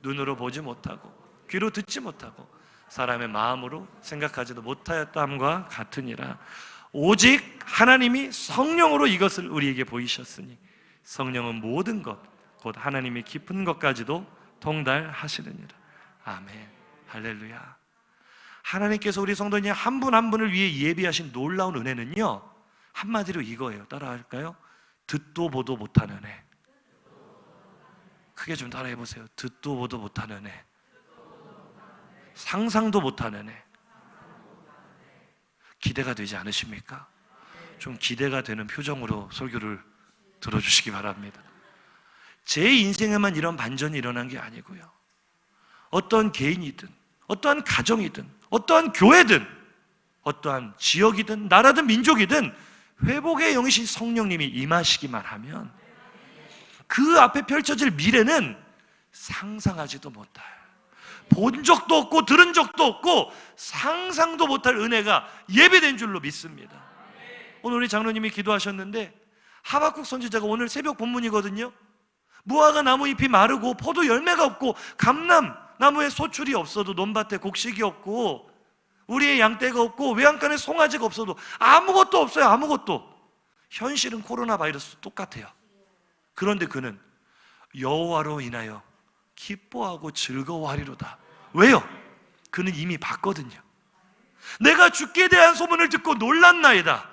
눈으로 보지 못하고 귀로 듣지 못하고 사람의 마음으로 생각하지도 못하였다함과 같으니라. 오직 하나님이 성령으로 이것을 우리에게 보이셨으니 성령은 모든 것 곧 하나님의 깊은 것까지도 통달하시느니라. 아멘. 할렐루야. 하나님께서 우리 성도님 한 분 한 분을 위해 예비하신 놀라운 은혜는요, 한마디로 이거예요. 따라할까요? 듣도 보도 못한 은혜. 크게 좀 따라해 보세요. 듣도 보도 못한 은혜. 상상도 못한 은혜. 기대가 되지 않으십니까? 좀 기대가 되는 표정으로 설교를 들어주시기 바랍니다. 제 인생에만 이런 반전이 일어난 게 아니고요, 어떠한 개인이든 어떠한 가정이든 어떠한 교회든 어떠한 지역이든 나라든 민족이든 회복의 영이신 성령님이 임하시기만 하면 그 앞에 펼쳐질 미래는 상상하지도 못할, 본 적도 없고 들은 적도 없고 상상도 못할 은혜가 예배된 줄로 믿습니다. 오늘 우리 장로님이 기도하셨는데 하박국 선지자가 오늘 새벽 본문이거든요. 무화과 나무 잎이 마르고 포도 열매가 없고 감람 나무에 소출이 없어도 논밭에 곡식이 없고 우리의 양떼가 없고 외양간에 송아지가 없어도 아무것도 없어요. 아무것도. 현실은 코로나 바이러스 똑같아요. 그런데 그는 여호와로 인하여 기뻐하고 즐거워하리로다. 왜요? 그는 이미 봤거든요. 내가 주께 대한 소문을 듣고 놀랐나이다.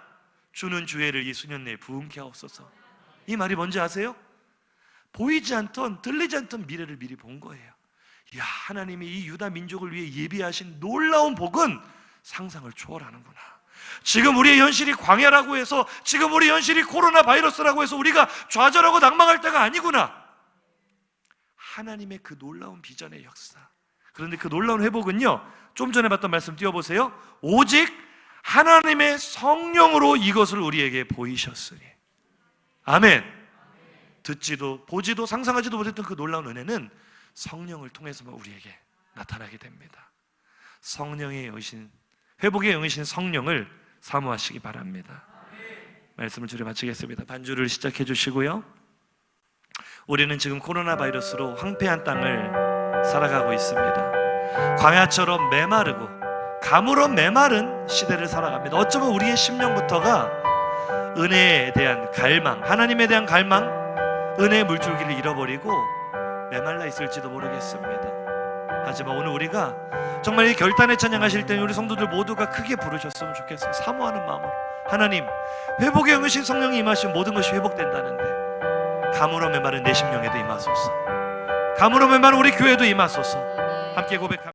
주는 주애를 이 수년 내에 부응케 하옵소서. 이 말이 뭔지 아세요? 보이지 않던 들리지 않던 미래를 미리 본 거예요. 이야, 하나님이 이 유다 민족을 위해 예비하신 놀라운 복은 상상을 초월하는구나. 지금 우리의 현실이 광야라고 해서, 지금 우리 현실이 코로나 바이러스라고 해서 우리가 좌절하고 낭망할 때가 아니구나. 하나님의 그 놀라운 비전의 역사. 그런데 그 놀라운 회복은요, 좀 전에 봤던 말씀 띄워보세요. 오직 하나님의 성령으로 이것을 우리에게 보이셨으니. 아멘. 듣지도 보지도 상상하지도 못했던 그 놀라운 은혜는 성령을 통해서만 우리에게 나타나게 됩니다. 성령의 영이신, 회복의 영이신 성령을 사모하시기 바랍니다. 말씀을 줄여 마치겠습니다. 반주를 시작해 주시고요. 우리는 지금 코로나 바이러스로 황폐한 땅을 살아가고 있습니다. 광야처럼 메마르고 가물어 메마른 시대를 살아갑니다. 어쩌면 우리의 심령부터가 은혜에 대한 갈망, 하나님에 대한 갈망, 은혜의 물줄기를 잃어버리고 메말라 있을지도 모르겠습니다. 하지만 오늘 우리가 정말 이 결단의 찬양하실 때 우리 성도들 모두가 크게 부르셨으면 좋겠어요. 사모하는 마음으로. 하나님, 회복의 영이신 성령이 임하시면 모든 것이 회복된다는데 가물어 메마른 내 심령에도 임하소서. 가물어 메마른 우리 교회도 임하소서. 함께 고백합니다.